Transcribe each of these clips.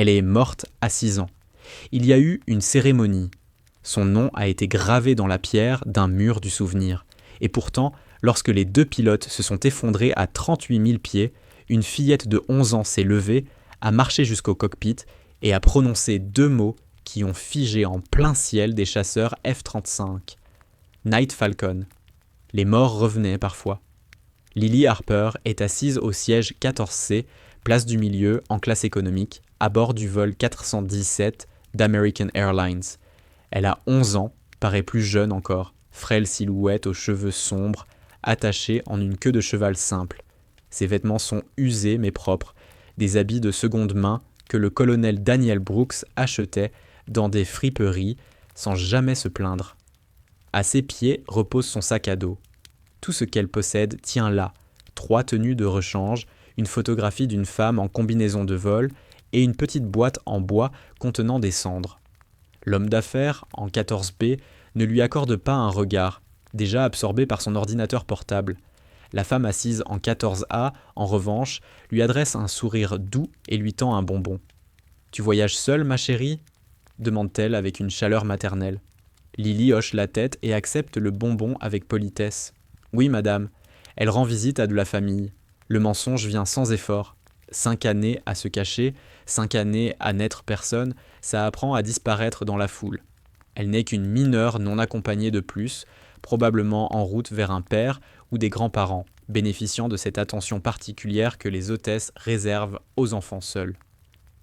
Elle est morte à 6 ans. Il y a eu une cérémonie. Son nom a été gravé dans la pierre d'un mur du souvenir. Et pourtant, lorsque les 2 pilotes se sont effondrés à 38 000 pieds, une fillette de 11 ans s'est levée, a marché jusqu'au cockpit et a prononcé 2 mots qui ont figé en plein ciel des chasseurs F-35. Night Falcon. Les morts revenaient parfois. Lily Harper est assise au siège 14C, place du milieu, en classe économique, à bord du vol 417 d'American Airlines. Elle a 11 ans, paraît plus jeune encore, frêle silhouette aux cheveux sombres, attachée en une queue de cheval simple. Ses vêtements sont usés mais propres, des habits de seconde main que le colonel Daniel Brooks achetait dans des friperies sans jamais se plaindre. À ses pieds repose son sac à dos. Tout ce qu'elle possède tient là, 3 tenues de rechange, une photographie d'une femme en combinaison de vol et une petite boîte en bois contenant des cendres. L'homme d'affaires, en 14B, ne lui accorde pas un regard, déjà absorbé par son ordinateur portable. La femme assise en 14A, en revanche, lui adresse un sourire doux et lui tend un bonbon. « Tu voyages seule, ma chérie ?» demande-t-elle avec une chaleur maternelle. Lily hoche la tête et accepte le bonbon avec politesse. « Oui, madame. » Elle rend visite à de la famille. Le mensonge vient sans effort. 5 années à se cacher, 5 années à n'être personne, ça apprend à disparaître dans la foule. Elle n'est qu'une mineure non accompagnée de plus, probablement en route vers un père ou des grands-parents, bénéficiant de cette attention particulière que les hôtesses réservent aux enfants seuls.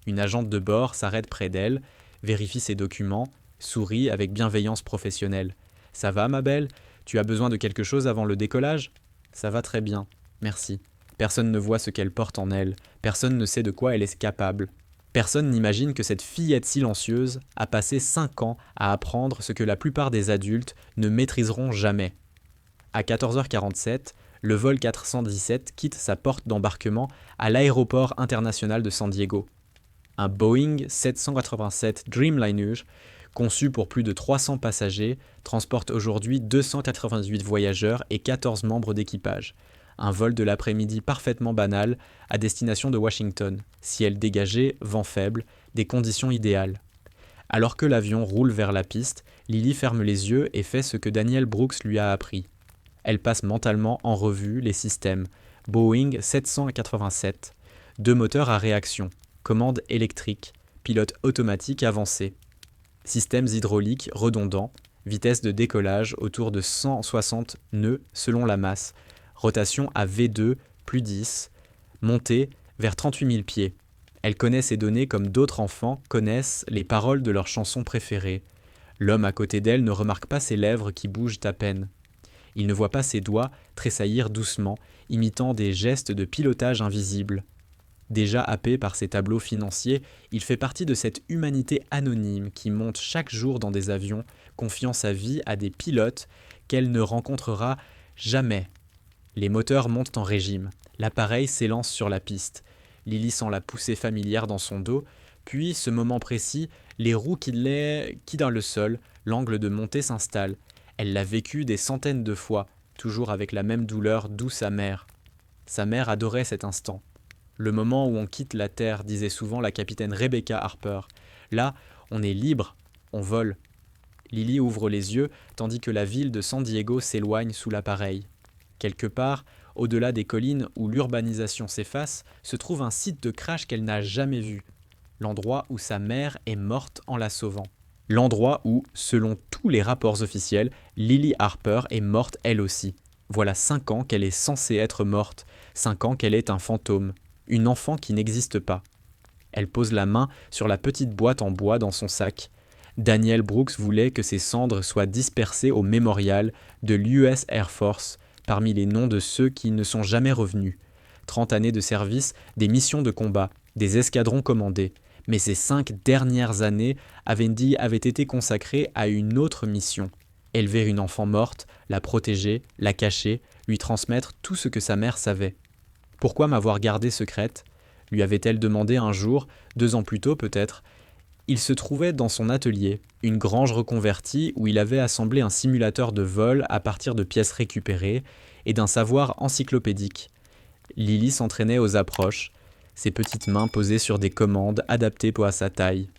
Une agente de bord s'arrête près d'elle, vérifie ses documents, sourit avec bienveillance professionnelle. « Ça va, ma belle ? Tu as besoin de quelque chose avant le décollage ? » « Ça va très bien, merci. » Personne ne voit ce qu'elle porte en elle, personne ne sait de quoi elle est capable. Personne n'imagine que cette fillette silencieuse a passé 5 ans à apprendre ce que la plupart des adultes ne maîtriseront jamais. À 14h47, le vol 417 quitte sa porte d'embarquement à l'aéroport international de San Diego. Un Boeing 787 Dreamliner, conçu pour plus de 300 passagers, transporte aujourd'hui 288 voyageurs et 14 membres d'équipage. Un vol de l'après-midi parfaitement banal à destination de Washington. Ciel dégagé, vent faible, des conditions idéales. Alors que l'avion roule vers la piste, Lily ferme les yeux et fait ce que Daniel Brooks lui a appris. Elle passe mentalement en revue les systèmes. Boeing 787, 2 moteurs à réaction, commande électrique, pilote automatique avancé. Systèmes hydrauliques redondants, vitesse de décollage autour de 160 nœuds selon la masse, rotation à V2 plus 10, montée vers 38 000 pieds. Elle connaît ces données comme d'autres enfants connaissent les paroles de leurs chansons préférées. L'homme à côté d'elle ne remarque pas ses lèvres qui bougent à peine. Il ne voit pas ses doigts tressaillir doucement, imitant des gestes de pilotage invisibles. Déjà happé par ses tableaux financiers, il fait partie de cette humanité anonyme qui monte chaque jour dans des avions, confiant sa vie à des pilotes qu'elle ne rencontrera jamais. Les moteurs montent en régime. L'appareil s'élance sur la piste. Lily sent la poussée familière dans son dos, puis, ce moment précis, les roues quittent le sol, l'angle de montée s'installe. Elle l'a vécu des centaines de fois, toujours avec la même douleur douce amère. Sa mère adorait cet instant. Le moment où on quitte la terre, disait souvent la capitaine Rebecca Harper. Là, on est libre, on vole. Lily ouvre les yeux, tandis que la ville de San Diego s'éloigne sous l'appareil. Quelque part, au-delà des collines où l'urbanisation s'efface, se trouve un site de crash qu'elle n'a jamais vu. L'endroit où sa mère est morte en la sauvant. L'endroit où, selon tous les rapports officiels, Lily Harper est morte elle aussi. Voilà 5 ans qu'elle est censée être morte, 5 ans qu'elle est un fantôme. Une enfant qui n'existe pas. Elle pose la main sur la petite boîte en bois dans son sac. Daniel Brooks voulait que ses cendres soient dispersées au mémorial de l'US Air Force, parmi les noms de ceux qui ne sont jamais revenus. 30 années de service, des missions de combat, des escadrons commandés. Mais ces 5 dernières années avaient été consacrées à une autre mission. Élever une enfant morte, la protéger, la cacher, lui transmettre tout ce que sa mère savait. Pourquoi m'avoir gardée secrète ? Lui avait-elle demandé un jour, 2 ans plus tôt peut-être. Il se trouvait dans son atelier, une grange reconvertie où il avait assemblé un simulateur de vol à partir de pièces récupérées et d'un savoir encyclopédique. Lily s'entraînait aux approches. ses petites mains posées sur des commandes adaptées à sa taille.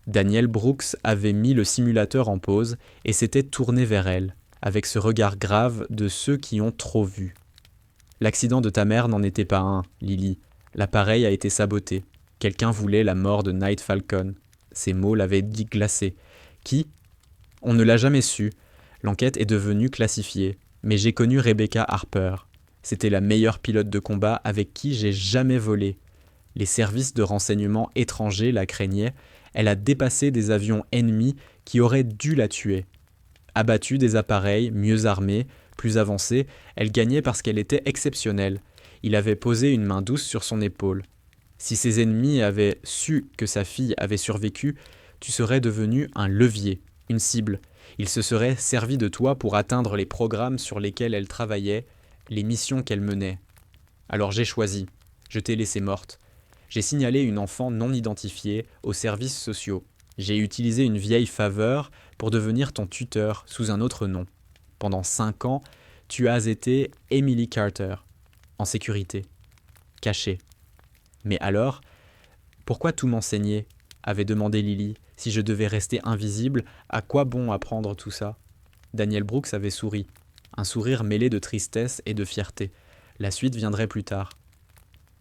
Daniel Brooks avait mis le simulateur en pause et s'était tourné vers elle, avec ce regard grave de ceux qui ont trop vu. L'accident de ta mère n'en était pas un, Lily. L'appareil a été saboté. Quelqu'un voulait la mort de Night Falcon. Ces mots l'avaient dit glacé. Qui ? On ne l'a jamais su. L'enquête est devenue classifiée. Mais j'ai connu Rebecca Harper. C'était la meilleure pilote de combat avec qui j'ai jamais volé. Les services de renseignement étrangers la craignaient. Elle a dépassé des avions ennemis qui auraient dû la tuer. Abattu des appareils, mieux armés, plus avancés, elle gagnait parce qu'elle était exceptionnelle. Il avait posé une main douce sur son épaule. Si ses ennemis avaient su que sa fille avait survécu, tu serais devenu un levier, une cible. Il se serait servi de toi pour atteindre les programmes sur lesquels elle travaillait, les missions qu'elle menait. Alors j'ai choisi. Je t'ai laissée morte. J'ai signalé une enfant non identifiée aux services sociaux. J'ai utilisé une vieille faveur pour devenir ton tuteur sous un autre nom. Pendant 5 ans, tu as été Emily Carter, en sécurité, cachée. Mais alors, pourquoi tout m'enseigner ? Avait demandé Lily. Si je devais rester invisible, à quoi bon apprendre tout ça ? Daniel Brooks avait souri, un sourire mêlé de tristesse et de fierté. La suite viendrait plus tard.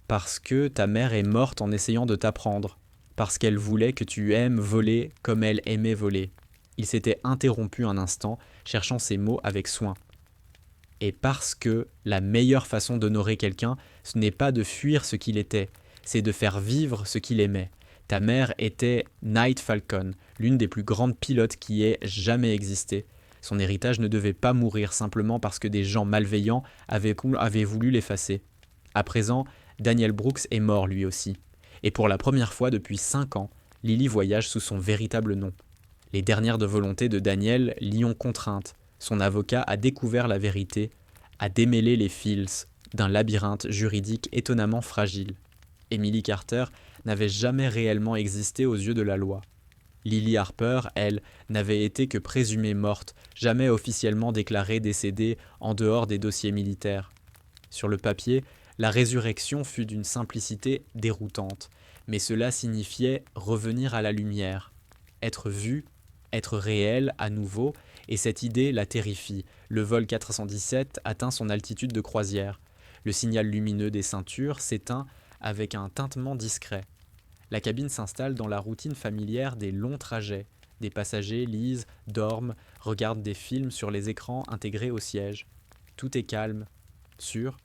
Parce que ta mère est morte en essayant de t'apprendre, parce qu'elle voulait que tu aimes voler comme elle aimait voler. Il s'était interrompu un instant, cherchant ses mots avec soin. Et parce que la meilleure façon d'honorer quelqu'un, ce n'est pas de fuir ce qu'il était, c'est de faire vivre ce qu'il aimait. Ta mère était Night Falcon, l'une des plus grandes pilotes qui ait jamais existé. Son héritage ne devait pas mourir simplement parce que des gens malveillants avaient voulu l'effacer. À présent, Daniel Brooks est mort lui aussi. Et pour la première fois depuis 5 ans, Lily voyage sous son véritable nom. Les dernières de volonté de Daniel l'y ont contrainte. Son avocat a découvert la vérité, a démêlé les fils d'un labyrinthe juridique étonnamment fragile. Emily Carter n'avait jamais réellement existé aux yeux de la loi. Lily Harper, elle, n'avait été que présumée morte, jamais officiellement déclarée décédée en dehors des dossiers militaires. Sur le papier, la résurrection fut d'une simplicité déroutante, mais cela signifiait revenir à la lumière, être vu, être réel à nouveau, et cette idée la terrifie. Le vol 417 atteint son altitude de croisière. Le signal lumineux des ceintures s'éteint avec un tintement discret. La cabine s'installe dans la routine familière des longs trajets. Des passagers lisent, dorment, regardent des films sur les écrans intégrés au siège. Tout est calme, sûr,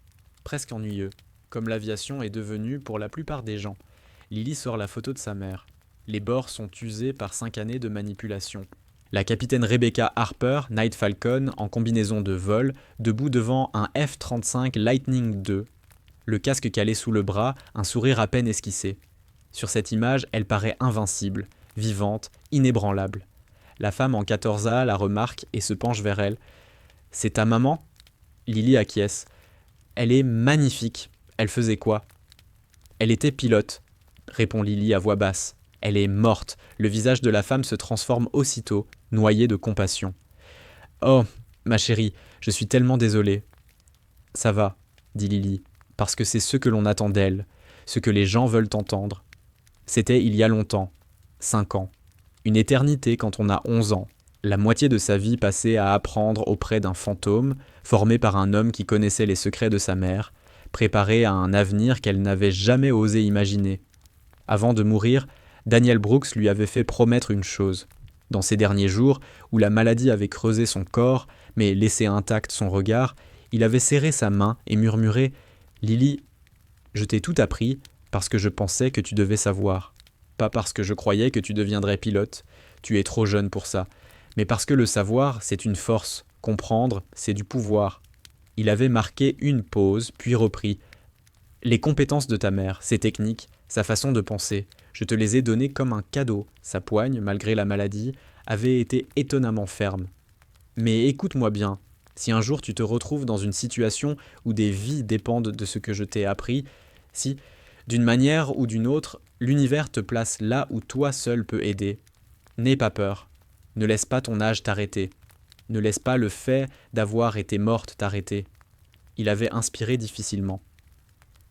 presque ennuyeux, comme l'aviation est devenue pour la plupart des gens. Lily sort la photo de sa mère. Les bords sont usés par 5 années de manipulation. La capitaine Rebecca Harper, Night Falcon, en combinaison de vol, debout devant un F-35 Lightning II. Le casque calé sous le bras, un sourire à peine esquissé. Sur cette image, elle paraît invincible, vivante, inébranlable. La femme en 14A la remarque et se penche vers elle. « C'est ta maman ?» Lily acquiesce. « Elle est magnifique. Elle faisait quoi ?»« Elle était pilote, » répond Lily à voix basse. Elle est morte. Le visage de la femme se transforme aussitôt, noyé de compassion. « Oh, ma chérie, je suis tellement désolée. »« Ça va, » dit Lily, parce que c'est ce que l'on attend d'elle, ce que les gens veulent entendre. C'était il y a longtemps, 5 ans. Une éternité quand on a 11 ans. La moitié de sa vie passée à apprendre auprès d'un fantôme, formé par un homme qui connaissait les secrets de sa mère, préparé à un avenir qu'elle n'avait jamais osé imaginer. Avant de mourir, Daniel Brooks lui avait fait promettre une chose. Dans ces derniers jours, où la maladie avait creusé son corps, mais laissé intact son regard, il avait serré sa main et murmuré « Lily, je t'ai tout appris parce que je pensais que tu devais savoir. Pas parce que je croyais que tu deviendrais pilote, tu es trop jeune pour ça, mais parce que le savoir, c'est une force, comprendre, c'est du pouvoir. » Il avait marqué une pause, puis repris. « Les compétences de ta mère, ses techniques, sa façon de penser, je te les ai données comme un cadeau. » Sa poigne, malgré la maladie, avait été étonnamment ferme. « Mais écoute-moi bien, si un jour tu te retrouves dans une situation où des vies dépendent de ce que je t'ai appris, si, d'une manière ou d'une autre, l'univers te place là où toi seul peux aider, n'aie pas peur. Ne laisse pas ton âge t'arrêter. Ne laisse pas le fait d'avoir été morte t'arrêter. » Il avait inspiré difficilement.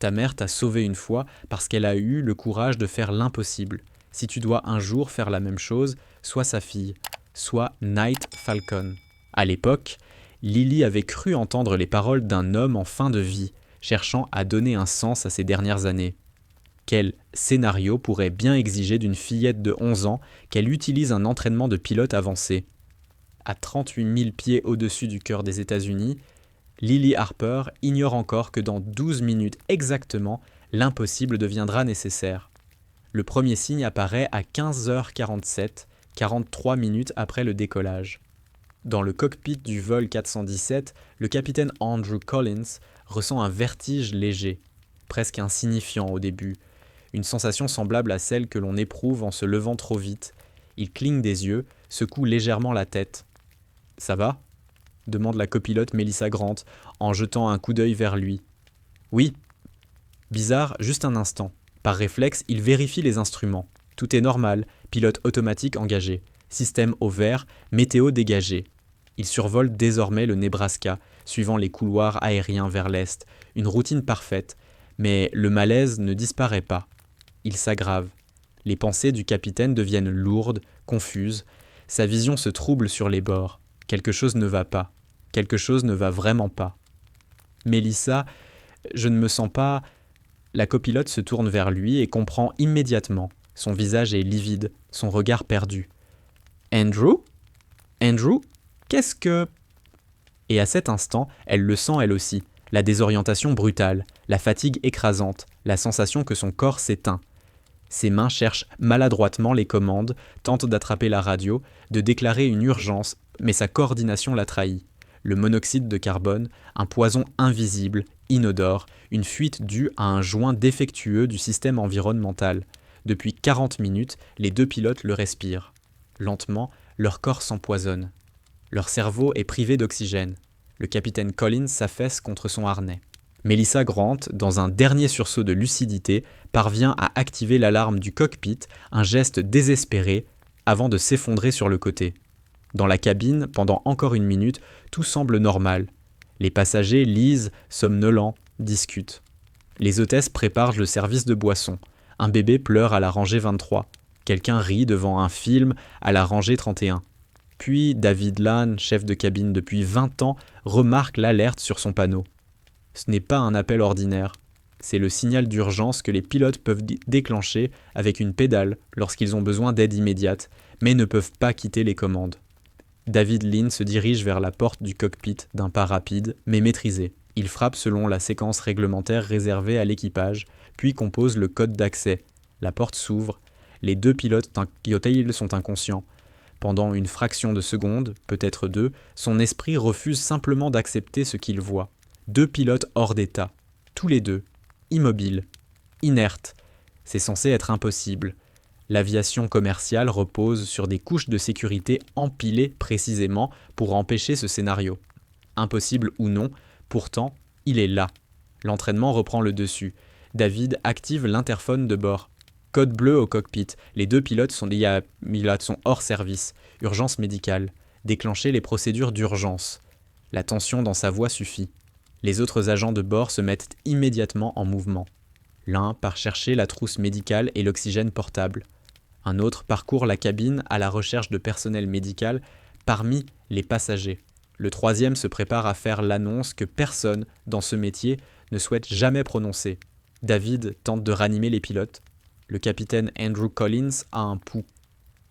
Ta mère t'a sauvé une fois parce qu'elle a eu le courage de faire l'impossible. Si tu dois un jour faire la même chose, sois sa fille, sois Night Falcon. À l'époque, Lily avait cru entendre les paroles d'un homme en fin de vie, cherchant à donner un sens à ses dernières années. Quel scénario pourrait bien exiger d'une fillette de 11 ans qu'elle utilise un entraînement de pilote avancé? À 38 000 pieds au-dessus du cœur des États-Unis, Lily Harper ignore encore que dans 12 minutes exactement, l'impossible deviendra nécessaire. Le premier signe apparaît à 15h47, 43 minutes après le décollage. Dans le cockpit du vol 417, le capitaine Andrew Collins ressent un vertige léger, presque insignifiant au début, une sensation semblable à celle que l'on éprouve en se levant trop vite. Il cligne des yeux, secoue légèrement la tête. « Ça va ?» demande la copilote Melissa Grant en jetant un coup d'œil vers lui. « Oui. » Bizarre, juste un instant. Par réflexe, il vérifie les instruments. Tout est normal, pilote automatique engagé, système au vert, météo dégagé. Il survole désormais le Nebraska, suivant les couloirs aériens vers l'est, une routine parfaite, mais le malaise ne disparaît pas. Il s'aggrave. Les pensées du capitaine deviennent lourdes, confuses. Sa vision se trouble sur les bords. Quelque chose ne va pas. Quelque chose ne va vraiment pas. « Mélissa, je ne me sens pas... » La copilote se tourne vers lui et comprend immédiatement. Son visage est livide, son regard perdu. « Andrew ? Andrew ? Qu'est-ce que... » Et à cet instant, elle le sent elle aussi. La désorientation brutale, la fatigue écrasante, la sensation que son corps s'éteint. Ses mains cherchent maladroitement les commandes, tentent d'attraper la radio, de déclarer une urgence, mais sa coordination la trahit. Le monoxyde de carbone, un poison invisible, inodore, une fuite due à un joint défectueux du système environnemental. Depuis 40 minutes, les deux pilotes le respirent. Lentement, leur corps s'empoisonne. Leur cerveau est privé d'oxygène. Le capitaine Collins s'affaisse contre son harnais. Melissa Grant, dans un dernier sursaut de lucidité, parvient à activer l'alarme du cockpit, un geste désespéré, avant de s'effondrer sur le côté. Dans la cabine, pendant encore une minute, tout semble normal. Les passagers lisent, somnolents, discutent. Les hôtesses préparent le service de boissons. Un bébé pleure à la rangée 23. Quelqu'un rit devant un film à la rangée 31. Puis David Lane, chef de cabine depuis 20 ans, remarque l'alerte sur son panneau. Ce n'est pas un appel ordinaire. C'est le signal d'urgence que les pilotes peuvent déclencher avec une pédale lorsqu'ils ont besoin d'aide immédiate, mais ne peuvent pas quitter les commandes. David Lane se dirige vers la porte du cockpit d'un pas rapide, mais maîtrisé. Il frappe selon la séquence réglementaire réservée à l'équipage, puis compose le code d'accès. La porte s'ouvre. Les deux pilotes sont inconscients. Pendant une fraction de seconde, peut-être deux, son esprit refuse simplement d'accepter ce qu'il voit. Deux pilotes hors d'état, tous les deux, immobiles, inertes. C'est censé être impossible. L'aviation commerciale repose sur des couches de sécurité empilées précisément pour empêcher ce scénario. Impossible ou non, pourtant, il est là. L'entraînement reprend le dessus. David active l'interphone de bord. Code bleu au cockpit. Les deux pilotes sont hors service. Urgence médicale. Déclencher les procédures d'urgence. La tension dans sa voix suffit. Les autres agents de bord se mettent immédiatement en mouvement. L'un part chercher la trousse médicale et l'oxygène portable. Un autre parcourt la cabine à la recherche de personnel médical parmi les passagers. Le troisième se prépare à faire l'annonce que personne, dans ce métier, ne souhaite jamais prononcer. David tente de ranimer les pilotes. Le capitaine Andrew Collins a un pouls.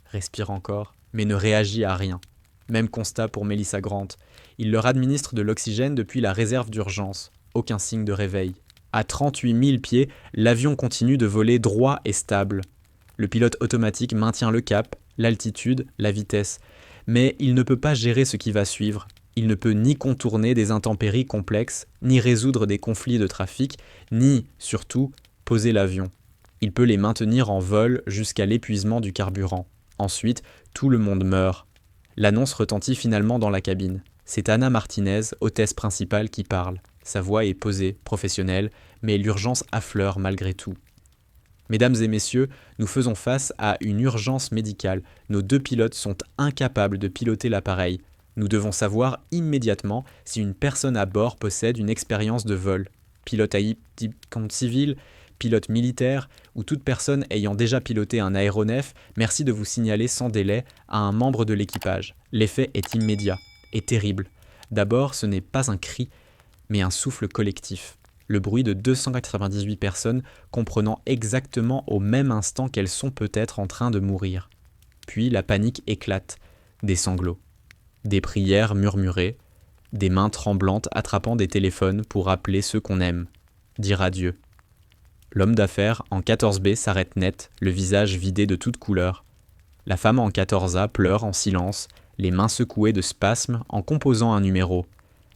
Respire encore, mais ne réagit à rien. Même constat pour Melissa Grant. Il leur administre de l'oxygène depuis la réserve d'urgence. Aucun signe de réveil. À 38 000 pieds, l'avion continue de voler droit et stable. Le pilote automatique maintient le cap, l'altitude, la vitesse. Mais il ne peut pas gérer ce qui va suivre. Il ne peut ni contourner des intempéries complexes, ni résoudre des conflits de trafic, ni, surtout, poser l'avion. Il peut les maintenir en vol jusqu'à l'épuisement du carburant. Ensuite, tout le monde meurt. L'annonce retentit finalement dans la cabine. C'est Anna Martinez, hôtesse principale, qui parle. Sa voix est posée, professionnelle, mais l'urgence affleure malgré tout. Mesdames et messieurs, nous faisons face à une urgence médicale. Nos deux pilotes sont incapables de piloter l'appareil. Nous devons savoir immédiatement si une personne à bord possède une expérience de vol. pilote à compte civil, pilote militaire ou toute personne ayant déjà piloté un aéronef, merci de vous signaler sans délai à un membre de l'équipage. L'effet est immédiat et terrible. D'abord, ce n'est pas un cri, mais un souffle collectif. Le bruit de 298 personnes comprenant exactement au même instant qu'elles sont peut-être en train de mourir. Puis la panique éclate, des sanglots, des prières murmurées, des mains tremblantes attrapant des téléphones pour appeler ceux qu'on aime, dire adieu. L'homme d'affaires en 14B s'arrête net, le visage vidé de toute couleur. La femme en 14A pleure en silence, les mains secouées de spasmes en composant un numéro.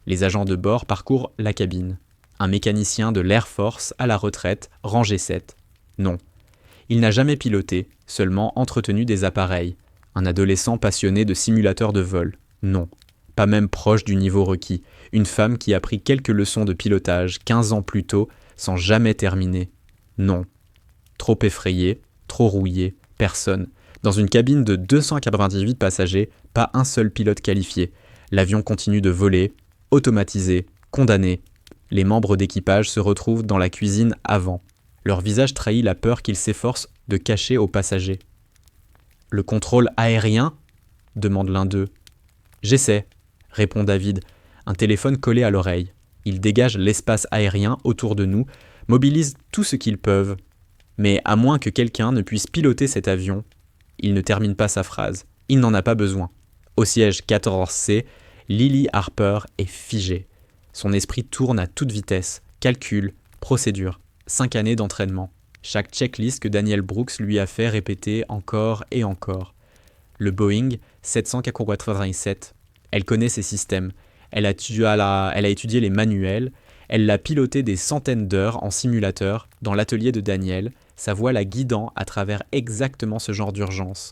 Les agents de bord parcourent la cabine. Un mécanicien de l'Air Force à la retraite, rangée 7. Non. Il n'a jamais piloté, seulement entretenu des appareils. Un adolescent passionné de simulateurs de vol. Non. Pas même proche du niveau requis. Une femme qui a pris quelques leçons de pilotage 15 ans plus tôt, sans jamais terminer. Non. Trop effrayé, trop rouillé, personne. Dans une cabine de 298 passagers, pas un seul pilote qualifié. L'avion continue de voler, automatisé, condamné. Les membres d'équipage se retrouvent dans la cuisine avant. Leur visage trahit la peur qu'ils s'efforcent de cacher aux passagers. « Le contrôle aérien ?» demande l'un d'eux. « J'essaie », répond David, un téléphone collé à l'oreille. Ils dégagent l'espace aérien autour de nous, mobilisent tout ce qu'ils peuvent. Mais à moins que quelqu'un ne puisse piloter cet avion, il ne termine pas sa phrase. Il n'en a pas besoin. Au siège 14C, Lily Harper est figée. Son esprit tourne à toute vitesse. Calcul, procédure, 5 années d'entraînement. Chaque checklist que Daniel Brooks lui a fait répéter encore et encore. Le Boeing 787, elle connaît ses systèmes. Elle a étudié les manuels. Elle l'a piloté des centaines d'heures en simulateur dans l'atelier de Daniel, sa voix la guidant à travers exactement ce genre d'urgence.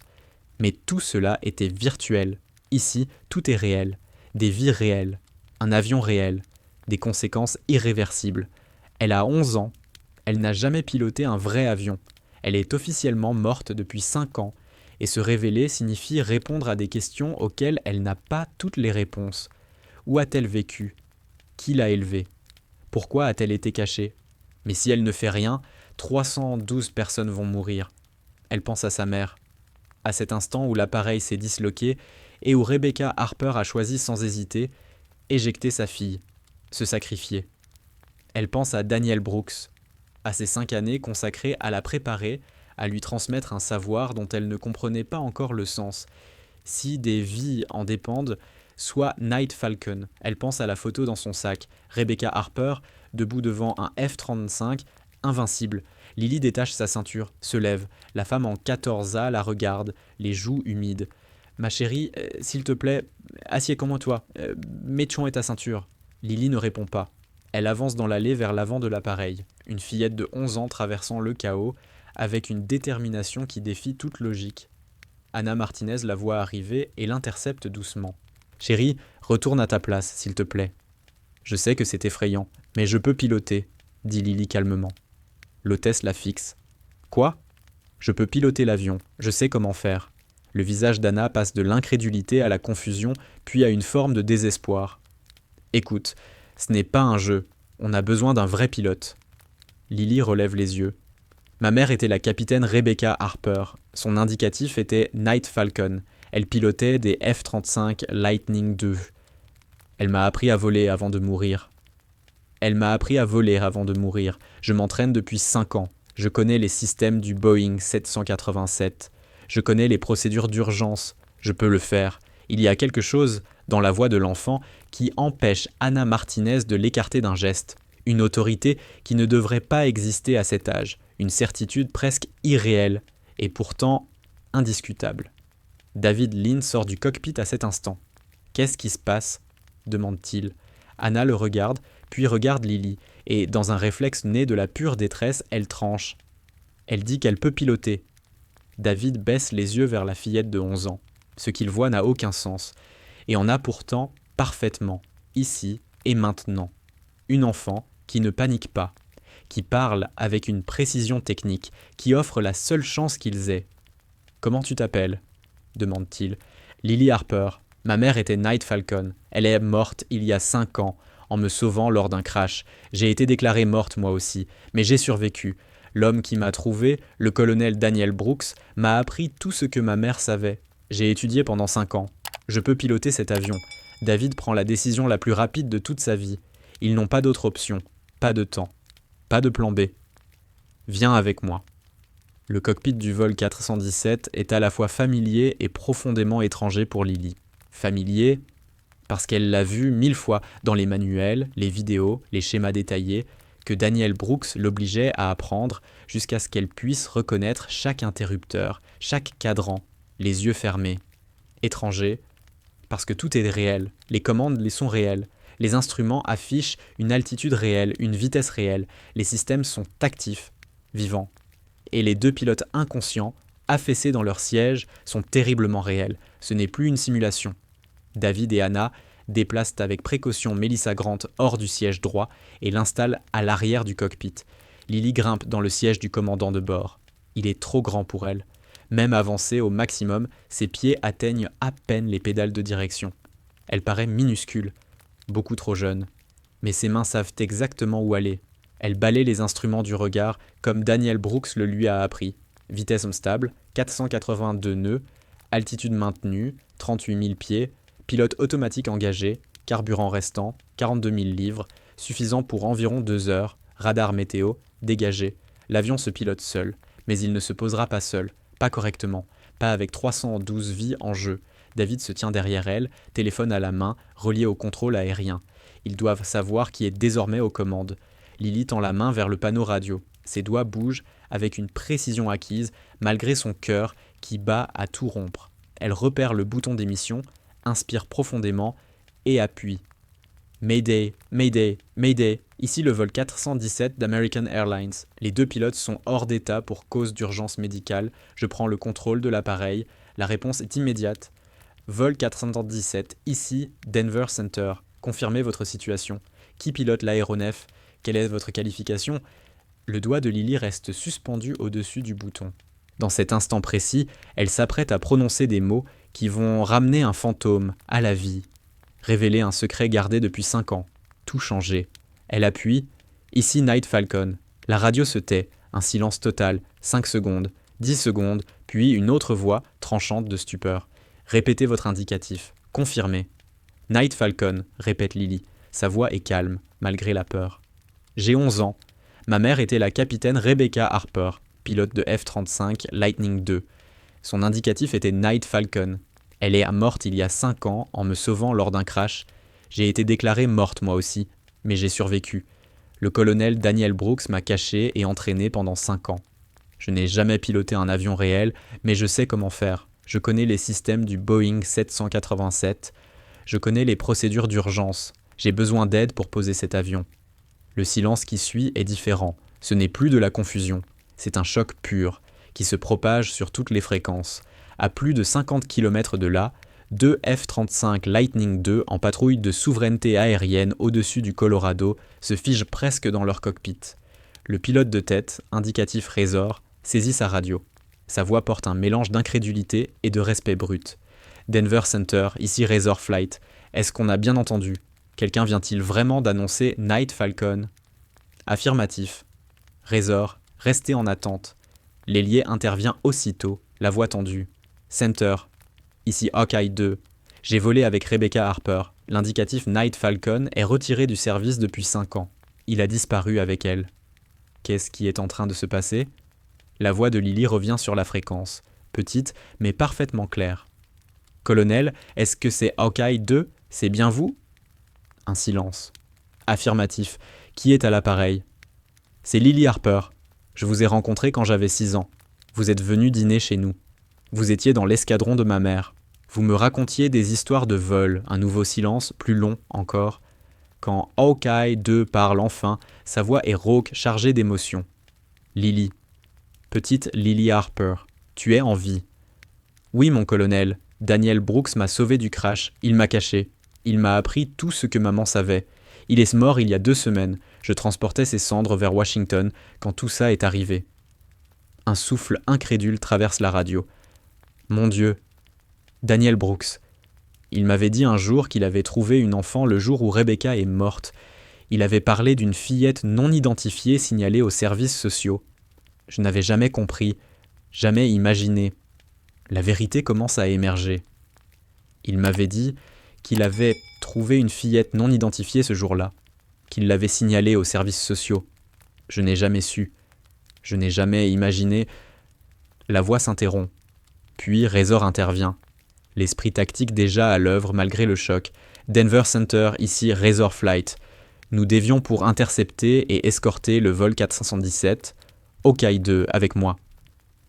Mais tout cela était virtuel. Ici, tout est réel. Des vies réelles. Un avion réel. Des conséquences irréversibles. Elle a 11 ans. Elle n'a jamais piloté un vrai avion. Elle est officiellement morte depuis 5 ans. Et se révéler signifie répondre à des questions auxquelles elle n'a pas toutes les réponses. Où a-t-elle vécu ? Qui l'a élevée ? Pourquoi a-t-elle été cachée ? Mais si elle ne fait rien, 312 personnes vont mourir. Elle pense à sa mère. À cet instant où l'appareil s'est disloqué et où Rebecca Harper a choisi sans hésiter éjecter sa fille, se sacrifier. Elle pense à Daniel Brooks, à ses 5 années consacrées à la préparer, à lui transmettre un savoir dont elle ne comprenait pas encore le sens. Si des vies en dépendent, soit Night Falcon. Elle pense à la photo dans son sac. Rebecca Harper, debout devant un F-35, invincible. Lily détache sa ceinture, se lève. La femme en 14A la regarde, les joues humides. « Ma chérie, s'il te plaît, assieds-toi. Mets ton et ta ceinture. » Lily ne répond pas. Elle avance dans l'allée vers l'avant de l'appareil. Une fillette de 11 ans traversant le chaos, avec une détermination qui défie toute logique. Anna Martinez la voit arriver et l'intercepte doucement. « Chérie, retourne à ta place, s'il te plaît. »« Je sais que c'est effrayant, mais je peux piloter, » dit Lily calmement. L'hôtesse la fixe. « Quoi ? » ?»« Je peux piloter l'avion, je sais comment faire. » Le visage d'Anna passe de l'incrédulité à la confusion, puis à une forme de désespoir. « Écoute, ce n'est pas un jeu, on a besoin d'un vrai pilote. » Lily relève les yeux. « Ma mère était la capitaine Rebecca Harper. Son indicatif était Night Falcon. Elle pilotait des F-35 Lightning II. Elle m'a appris à voler avant de mourir. Je m'entraîne depuis 5 ans. Je connais les systèmes du Boeing 787. Je connais les procédures d'urgence. Je peux le faire. Il y a quelque chose dans la voix de l'enfant qui empêche Anna Martinez de l'écarter d'un geste. Une autorité qui ne devrait pas exister à cet âge. Une certitude presque irréelle et pourtant indiscutable. David Lynn sort du cockpit à cet instant. « Qu'est-ce qui se passe ?» demande-t-il. Anna le regarde, puis regarde Lily, et dans un réflexe né de la pure détresse, elle tranche. Elle dit qu'elle peut piloter. David baisse les yeux vers la fillette de 11 ans. Ce qu'il voit n'a aucun sens, et en a pourtant parfaitement, ici et maintenant. Une enfant qui ne panique pas, qui parle avec une précision technique, qui offre la seule chance qu'ils aient. « Comment tu t'appelles ?» demande-t-il. « Lily Harper. Ma mère était Night Falcon. Elle est morte il y a 5 ans, en me sauvant lors d'un crash. J'ai été déclarée morte moi aussi, mais j'ai survécu. L'homme qui m'a trouvé, le colonel Daniel Brooks, m'a appris tout ce que ma mère savait. J'ai étudié pendant 5 ans. Je peux piloter cet avion. David prend la décision la plus rapide de toute sa vie. Ils n'ont pas d'autre option, pas de temps, pas de plan B. Viens avec moi. Le cockpit du vol 417 est à la fois familier et profondément étranger pour Lily. Familier parce qu'elle l'a vu 1000 fois dans les manuels, les vidéos, les schémas détaillés, que Daniel Brooks l'obligeait à apprendre jusqu'à ce qu'elle puisse reconnaître chaque interrupteur, chaque cadran, les yeux fermés. Étranger parce que tout est réel, les commandes les sont réelles, les instruments affichent une altitude réelle, une vitesse réelle, les systèmes sont actifs, vivants. Et les 2 pilotes inconscients, affaissés dans leur siège, sont terriblement réels. Ce n'est plus une simulation. David et Anna déplacent avec précaution Melissa Grant hors du siège droit et l'installent à l'arrière du cockpit. Lily grimpe dans le siège du commandant de bord. Il est trop grand pour elle. Même avancée au maximum, ses pieds atteignent à peine les pédales de direction. Elle paraît minuscule, beaucoup trop jeune. Mais ses mains savent exactement où aller. Elle balaie les instruments du regard comme Daniel Brooks le lui a appris. Vitesse stable, 482 nœuds, altitude maintenue, 38 000 pieds, pilote automatique engagé, carburant restant, 42 000 livres, suffisant pour environ 2 heures, radar météo, dégagé. L'avion se pilote seul, mais il ne se posera pas seul, pas correctement, pas avec 312 vies en jeu. David se tient derrière elle, téléphone à la main, relié au contrôle aérien. Ils doivent savoir qui est désormais aux commandes. Lily tend la main vers le panneau radio. Ses doigts bougent avec une précision acquise, malgré son cœur qui bat à tout rompre. Elle repère le bouton d'émission, inspire profondément et appuie. Mayday, Mayday, Mayday. Ici le vol 417 d'American Airlines. Les 2 pilotes sont hors d'état pour cause d'urgence médicale. Je prends le contrôle de l'appareil. La réponse est immédiate. Vol 417, ici Denver Center. Confirmez votre situation. Qui pilote l'aéronef ? Quelle est votre qualification ? Le doigt de Lily reste suspendu au-dessus du bouton. Dans cet instant précis, elle s'apprête à prononcer des mots qui vont ramener un fantôme à la vie, révéler un secret gardé depuis 5 ans, tout changer. Elle appuie, ici Night Falcon. La radio se tait, un silence total, 5 secondes, 10 secondes, puis une autre voix tranchante de stupeur. Répétez votre indicatif, confirmez. Night Falcon, répète Lily. Sa voix est calme, malgré la peur. J'ai 11 ans. Ma mère était la capitaine Rebecca Harper, pilote de F-35 Lightning II. Son indicatif était Night Falcon. Elle est morte il y a 5 ans en me sauvant lors d'un crash. J'ai été déclarée morte moi aussi, mais j'ai survécu. Le colonel Daniel Brooks m'a caché et entraîné pendant 5 ans. Je n'ai jamais piloté un avion réel, mais je sais comment faire. Je connais les systèmes du Boeing 787. Je connais les procédures d'urgence. J'ai besoin d'aide pour poser cet avion. Le silence qui suit est différent. Ce n'est plus de la confusion. C'est un choc pur, qui se propage sur toutes les fréquences. À plus de 50 km de là, 2 F-35 Lightning II en patrouille de souveraineté aérienne au-dessus du Colorado se figent presque dans leur cockpit. Le pilote de tête, indicatif Razor, saisit sa radio. Sa voix porte un mélange d'incrédulité et de respect brut. Denver Center, ici Razor Flight. Est-ce qu'on a bien entendu ? Quelqu'un vient-il vraiment d'annoncer Night Falcon ? Affirmatif. Razor, restez en attente. L'ailier intervient aussitôt, la voix tendue. Center, ici Hawkeye 2. J'ai volé avec Rebecca Harper. L'indicatif Night Falcon est retiré du service depuis 5 ans. Il a disparu avec elle. Qu'est-ce qui est en train de se passer ? La voix de Lily revient sur la fréquence, petite mais parfaitement claire. Colonel, est-ce que c'est Hawkeye 2 ? C'est bien vous ? Un silence. Affirmatif. Qui est à l'appareil ? C'est Lily Harper. Je vous ai rencontré quand j'avais 6 ans. Vous êtes venu dîner chez nous. Vous étiez dans l'escadron de ma mère. Vous me racontiez des histoires de vol, un nouveau silence, plus long encore. Quand Hawkeye 2 parle enfin, sa voix est rauque, chargée d'émotion. Lily. Petite Lily Harper, tu es en vie. Oui, mon colonel. Daniel Brooks m'a sauvé du crash. Il m'a caché. Il m'a appris tout ce que maman savait. Il est mort il y a 2 semaines. Je transportais ses cendres vers Washington quand tout ça est arrivé. Un souffle incrédule traverse la radio. Mon Dieu. Daniel Brooks. Il m'avait dit un jour qu'il avait trouvé une enfant le jour où Rebecca est morte. Il avait parlé d'une fillette non identifiée signalée aux services sociaux. Je n'avais jamais compris, jamais imaginé. La vérité commence à émerger. Il m'avait dit qu'il avait trouvé une fillette non identifiée ce jour-là, qu'il l'avait signalée aux services sociaux. Je n'ai jamais su. Je n'ai jamais imaginé. La voix s'interrompt. Puis Razor intervient. L'esprit tactique déjà à l'œuvre malgré le choc. Denver Center, ici Razor Flight. Nous dévions pour intercepter et escorter le vol 417. Hawkeye 2 avec moi.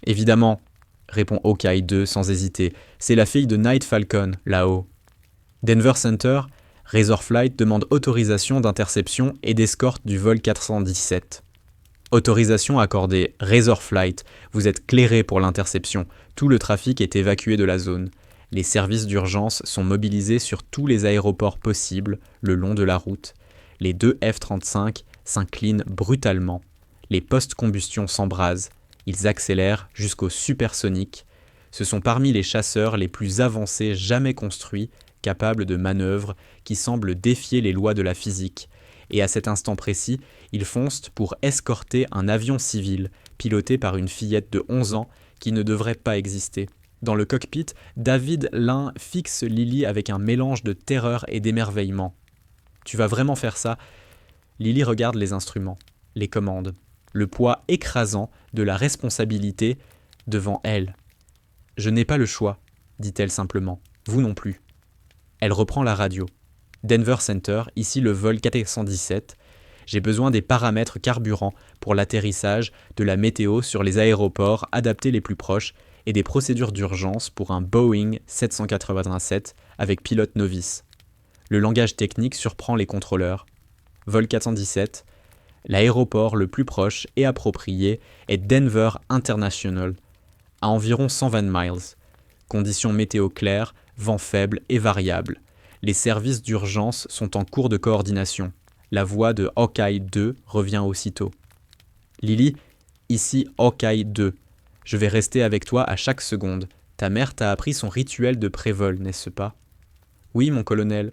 Évidemment, répond Hawkeye 2 sans hésiter. C'est la fille de Night Falcon, là-haut. Denver Center, Razor Flight demande autorisation d'interception et d'escorte du vol 417. Autorisation accordée. Razor Flight, vous êtes clairé pour l'interception. Tout le trafic est évacué de la zone. Les services d'urgence sont mobilisés sur tous les aéroports possibles le long de la route. Les 2 F-35 s'inclinent brutalement. Les post-combustion s'embrasent. Ils accélèrent jusqu'au supersonique. Ce sont parmi les chasseurs les plus avancés jamais construits, capables de manœuvres qui semblent défier les lois de la physique. Et à cet instant précis, ils foncent pour escorter un avion civil, piloté par une fillette de 11 ans qui ne devrait pas exister. Dans le cockpit, David Lin fixe Lily avec un mélange de terreur et d'émerveillement. « Tu vas vraiment faire ça ?» Lily regarde les instruments, les commandes, le poids écrasant de la responsabilité devant elle. « Je n'ai pas le choix, dit-elle simplement. Vous non plus. » Elle reprend la radio. « Denver Center, ici le vol 417. J'ai besoin des paramètres carburant pour l'atterrissage, de la météo sur les aéroports adaptés les plus proches et des procédures d'urgence pour un Boeing 787 avec pilote novice. Le langage technique surprend les contrôleurs. Vol 417. L'aéroport le plus proche et approprié est Denver International, à environ 120 miles. Conditions météo claires, vent faible et variable. Les services d'urgence sont en cours de coordination. La voix de Hawkeye 2 revient aussitôt. Lily, ici Hawkeye 2. Je vais rester avec toi à chaque seconde. Ta mère t'a appris son rituel de pré-vol, n'est-ce pas? Oui, mon colonel.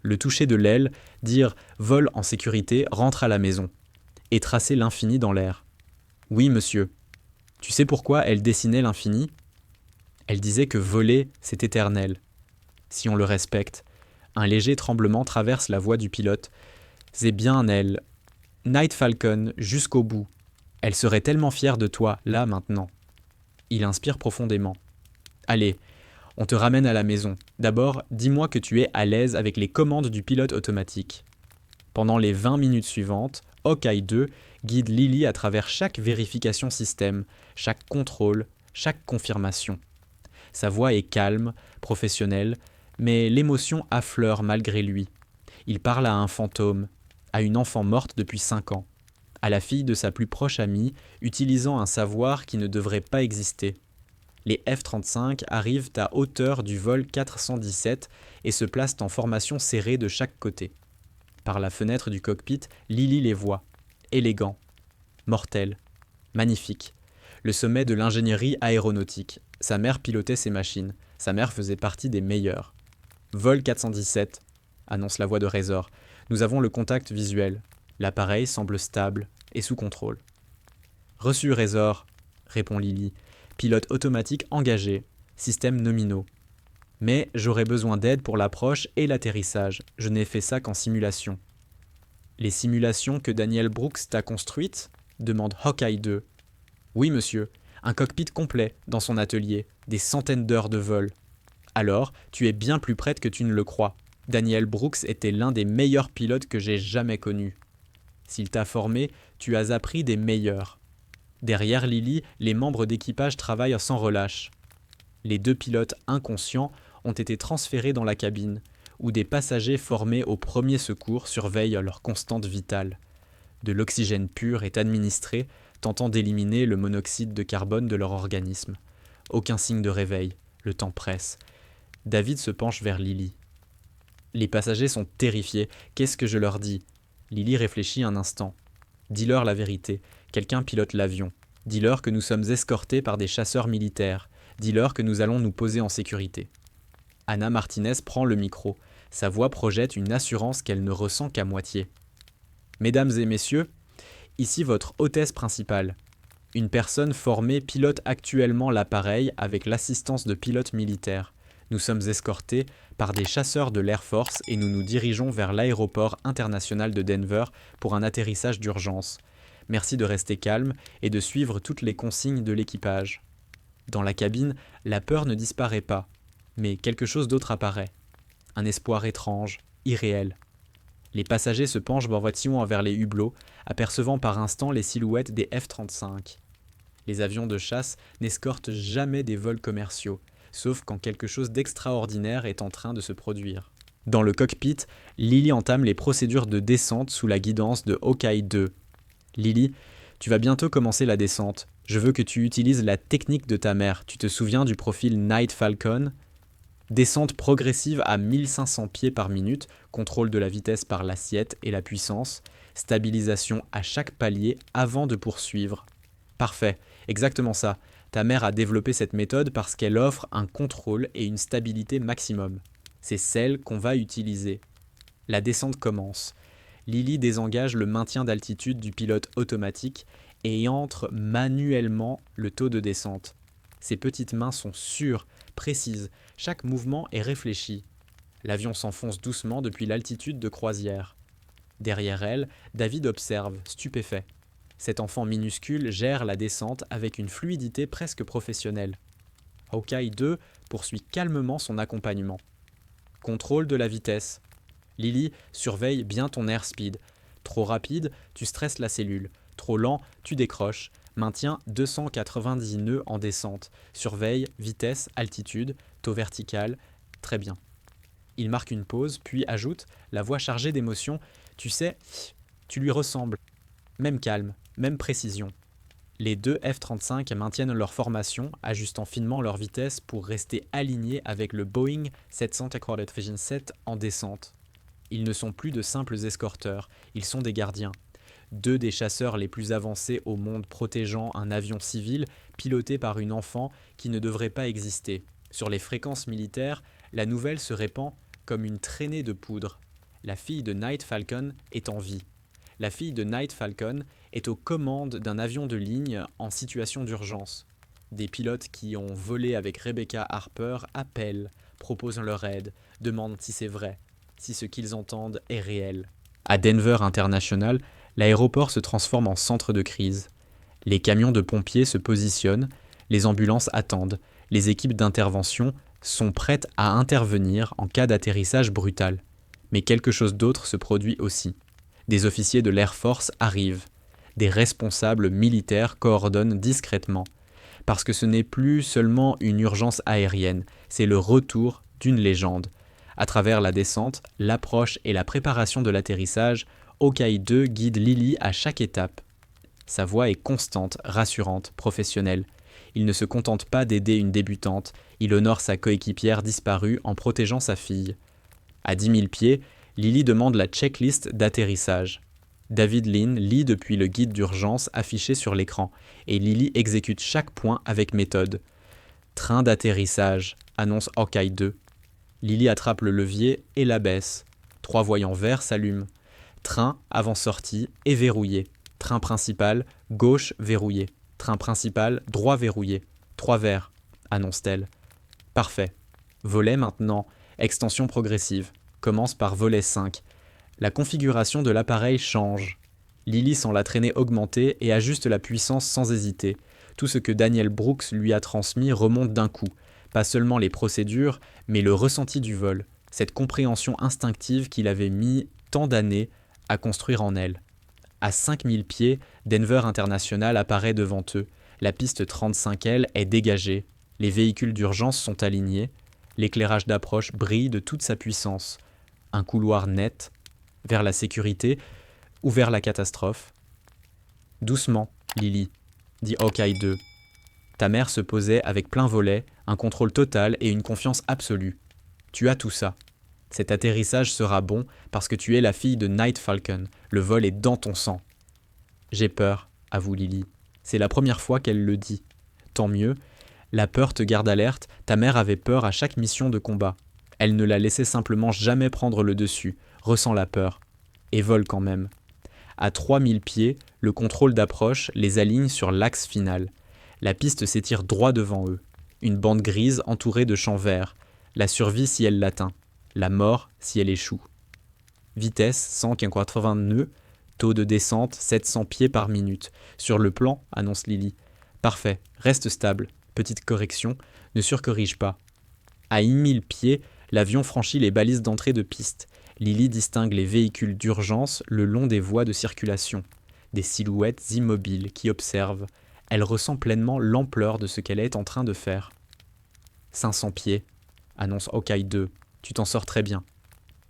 Le toucher de l'aile, dire « vol en sécurité, rentre à la maison » et tracer l'infini dans l'air. Oui, monsieur. Tu sais pourquoi elle dessinait l'infini? Elle disait que voler, c'est éternel. Si on le respecte. Un léger tremblement traverse la voix du pilote. C'est bien elle. Night Falcon, jusqu'au bout. Elle serait tellement fière de toi, là, maintenant. Il inspire profondément. Allez, on te ramène à la maison. D'abord, dis-moi que tu es à l'aise avec les commandes du pilote automatique. Pendant les 20 minutes suivantes, Hawkeye 2 guide Lily à travers chaque vérification système, chaque contrôle, chaque confirmation. Sa voix est calme, professionnelle, mais l'émotion affleure malgré lui. Il parle à un fantôme, à une enfant morte depuis 5 ans, à la fille de sa plus proche amie, utilisant un savoir qui ne devrait pas exister. Les F-35 arrivent à hauteur du vol 417 et se placent en formation serrée de chaque côté. Par la fenêtre du cockpit, Lily les voit. Élégants, mortels, magnifiques. Le sommet de l'ingénierie aéronautique. Sa mère pilotait ces machines. Sa mère faisait partie des meilleures. Vol 417, annonce la voix de Razor. Nous avons le contact visuel. L'appareil semble stable et sous contrôle. Reçu, Razor, répond Lily. Pilote automatique engagé. Système nominaux. Mais j'aurai besoin d'aide pour l'approche et l'atterrissage. Je n'ai fait ça qu'en simulation. Les simulations que Daniel Brooks t'a construites? Demande Hawkeye 2. Oui, monsieur. Un cockpit complet dans son atelier. Des centaines d'heures de vol. Alors, tu es bien plus prête que tu ne le crois. Daniel Brooks était l'un des meilleurs pilotes que j'ai jamais connus. S'il t'a formé, tu as appris des meilleurs. Derrière Lily, les membres d'équipage travaillent sans relâche. Les 2 pilotes inconscients ont été transférés dans la cabine, où des passagers formés au premier secours surveillent leur constante vitale. De l'oxygène pur est administré, tentant d'éliminer le monoxyde de carbone de leur organisme. Aucun signe de réveil, le temps presse. David se penche vers Lily. Les passagers sont terrifiés. Qu'est-ce que je leur dis? Lily réfléchit un instant. Dis-leur la vérité. Quelqu'un pilote l'avion. Dis-leur que nous sommes escortés par des chasseurs militaires. Dis-leur que nous allons nous poser en sécurité. Anna Martinez prend le micro. Sa voix projette une assurance qu'elle ne ressent qu'à moitié. Mesdames et messieurs, ici votre hôtesse principale. Une personne formée pilote actuellement l'appareil avec l'assistance de pilotes militaires. Nous sommes escortés par des chasseurs de l'Air Force et nous nous dirigeons vers l'aéroport international de Denver pour un atterrissage d'urgence. Merci de rester calme et de suivre toutes les consignes de l'équipage. Dans la cabine, la peur ne disparaît pas, mais quelque chose d'autre apparaît. Un espoir étrange, irréel. Les passagers se penchent bavardement vers les hublots, apercevant par instants les silhouettes des F-35. Les avions de chasse n'escortent jamais des vols commerciaux, sauf quand quelque chose d'extraordinaire est en train de se produire. Dans le cockpit, Lily entame les procédures de descente sous la guidance de Hawkeye 2. Lily, tu vas bientôt commencer la descente. Je veux que tu utilises la technique de ta mère. Tu te souviens du profil Night Falcon ? Descente progressive à 1500 pieds par minute, contrôle de la vitesse par l'assiette et la puissance, stabilisation à chaque palier avant de poursuivre. Parfait, exactement ça. Ta mère a développé cette méthode parce qu'elle offre un contrôle et une stabilité maximum. C'est celle qu'on va utiliser. La descente commence. Lily désengage le maintien d'altitude du pilote automatique et entre manuellement le taux de descente. Ses petites mains sont sûres, précises, chaque mouvement est réfléchi. L'avion s'enfonce doucement depuis l'altitude de croisière. Derrière elle, David observe, stupéfait. Cet enfant minuscule gère la descente avec une fluidité presque professionnelle. Hawkeye 2 poursuit calmement son accompagnement. Contrôle de la vitesse. Lily, surveille bien ton airspeed. Trop rapide, tu stresses la cellule. Trop lent, tu décroches. Maintiens 290 nœuds en descente. Surveille vitesse, altitude, taux vertical. Très bien. Il marque une pause, puis ajoute, la voix chargée d'émotion. Tu sais, tu lui ressembles. Même calme, même précision. Les deux F-35 maintiennent leur formation, ajustant finement leur vitesse pour rester alignés avec le Boeing 787 en descente. Ils ne sont plus de simples escorteurs, ils sont des gardiens. Deux des chasseurs les plus avancés au monde protégeant un avion civil piloté par une enfant qui ne devrait pas exister. Sur les fréquences militaires, la nouvelle se répand comme une traînée de poudre. La fille de Night Falcon est en vie. La fille de Night Falcon est aux commandes d'un avion de ligne en situation d'urgence. Des pilotes qui ont volé avec Rebecca Harper appellent, proposent leur aide, demandent si c'est vrai, si ce qu'ils entendent est réel. À Denver International, l'aéroport se transforme en centre de crise. Les camions de pompiers se positionnent, les ambulances attendent, les équipes d'intervention sont prêtes à intervenir en cas d'atterrissage brutal. Mais quelque chose d'autre se produit aussi. Des officiers de l'Air Force arrivent. Des responsables militaires coordonnent discrètement. Parce que ce n'est plus seulement une urgence aérienne, c'est le retour d'une légende. À travers la descente, l'approche et la préparation de l'atterrissage, Hawkeye 2 guide Lily à chaque étape. Sa voix est constante, rassurante, professionnelle. Il ne se contente pas d'aider une débutante, il honore sa coéquipière disparue en protégeant sa fille. À 10 000 pieds, Lily demande la checklist d'atterrissage. David Lean lit depuis le guide d'urgence affiché sur l'écran, et Lily exécute chaque point avec méthode. Train d'atterrissage, annonce Hawkeye 2. Lily attrape le levier et l'abaisse. 3 voyants verts s'allument. Train avant sortie et verrouillé. Train principal, gauche verrouillé. Train principal, droit verrouillé. 3 verts, annonce-t-elle. Parfait. Volet maintenant, extension progressive. Commence par volet 5. La configuration de l'appareil change. Lily sent la traînée augmenter et ajuste la puissance sans hésiter. Tout ce que Daniel Brooks lui a transmis remonte d'un coup. Pas seulement les procédures, mais le ressenti du vol. Cette compréhension instinctive qu'il avait mis tant d'années à construire en elle. À 5000 pieds, Denver International apparaît devant eux. La piste 35L est dégagée. Les véhicules d'urgence sont alignés. L'éclairage d'approche brille de toute sa puissance. Un couloir net, vers la sécurité ou vers la catastrophe. Doucement, Lily, dit Hawkeye 2. Ta mère se posait avec plein volet, un contrôle total et une confiance absolue. Tu as tout ça. Cet atterrissage sera bon parce que tu es la fille de Night Falcon. Le vol est dans ton sang. J'ai peur, avoue Lily. C'est la première fois qu'elle le dit. Tant mieux. La peur te garde alerte. Ta mère avait peur à chaque mission de combat. Elle ne la laissait simplement jamais prendre le dessus, ressent la peur, et vole quand même. À 3000 pieds, le contrôle d'approche les aligne sur l'axe final. La piste s'étire droit devant eux. Une bande grise entourée de champs verts. La survie si elle l'atteint. La mort si elle échoue. Vitesse 180 nœuds. Taux de descente 700 pieds par minute. Sur le plan, annonce Lily. Parfait, reste stable. Petite correction, ne surcorrige pas. À 1000 pieds, l'avion franchit les balises d'entrée de piste. Lily distingue les véhicules d'urgence le long des voies de circulation. Des silhouettes immobiles qui observent. Elle ressent pleinement l'ampleur de ce qu'elle est en train de faire. 500 pieds, annonce Hawkeye 2. Tu t'en sors très bien.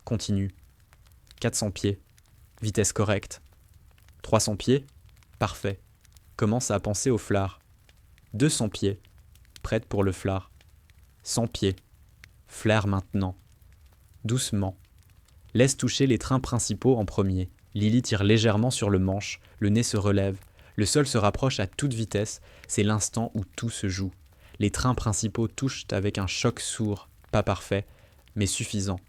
Continue. 400 pieds. Vitesse correcte. 300 pieds. Parfait. Commence à penser au flare. 200 pieds. Prête pour le flare. 100 pieds. Flare maintenant. Doucement. Laisse toucher les trains principaux en premier. Lily tire légèrement sur le manche, le nez se relève. Le sol se rapproche à toute vitesse, c'est l'instant où tout se joue. Les trains principaux touchent avec un choc sourd, pas parfait, mais suffisant.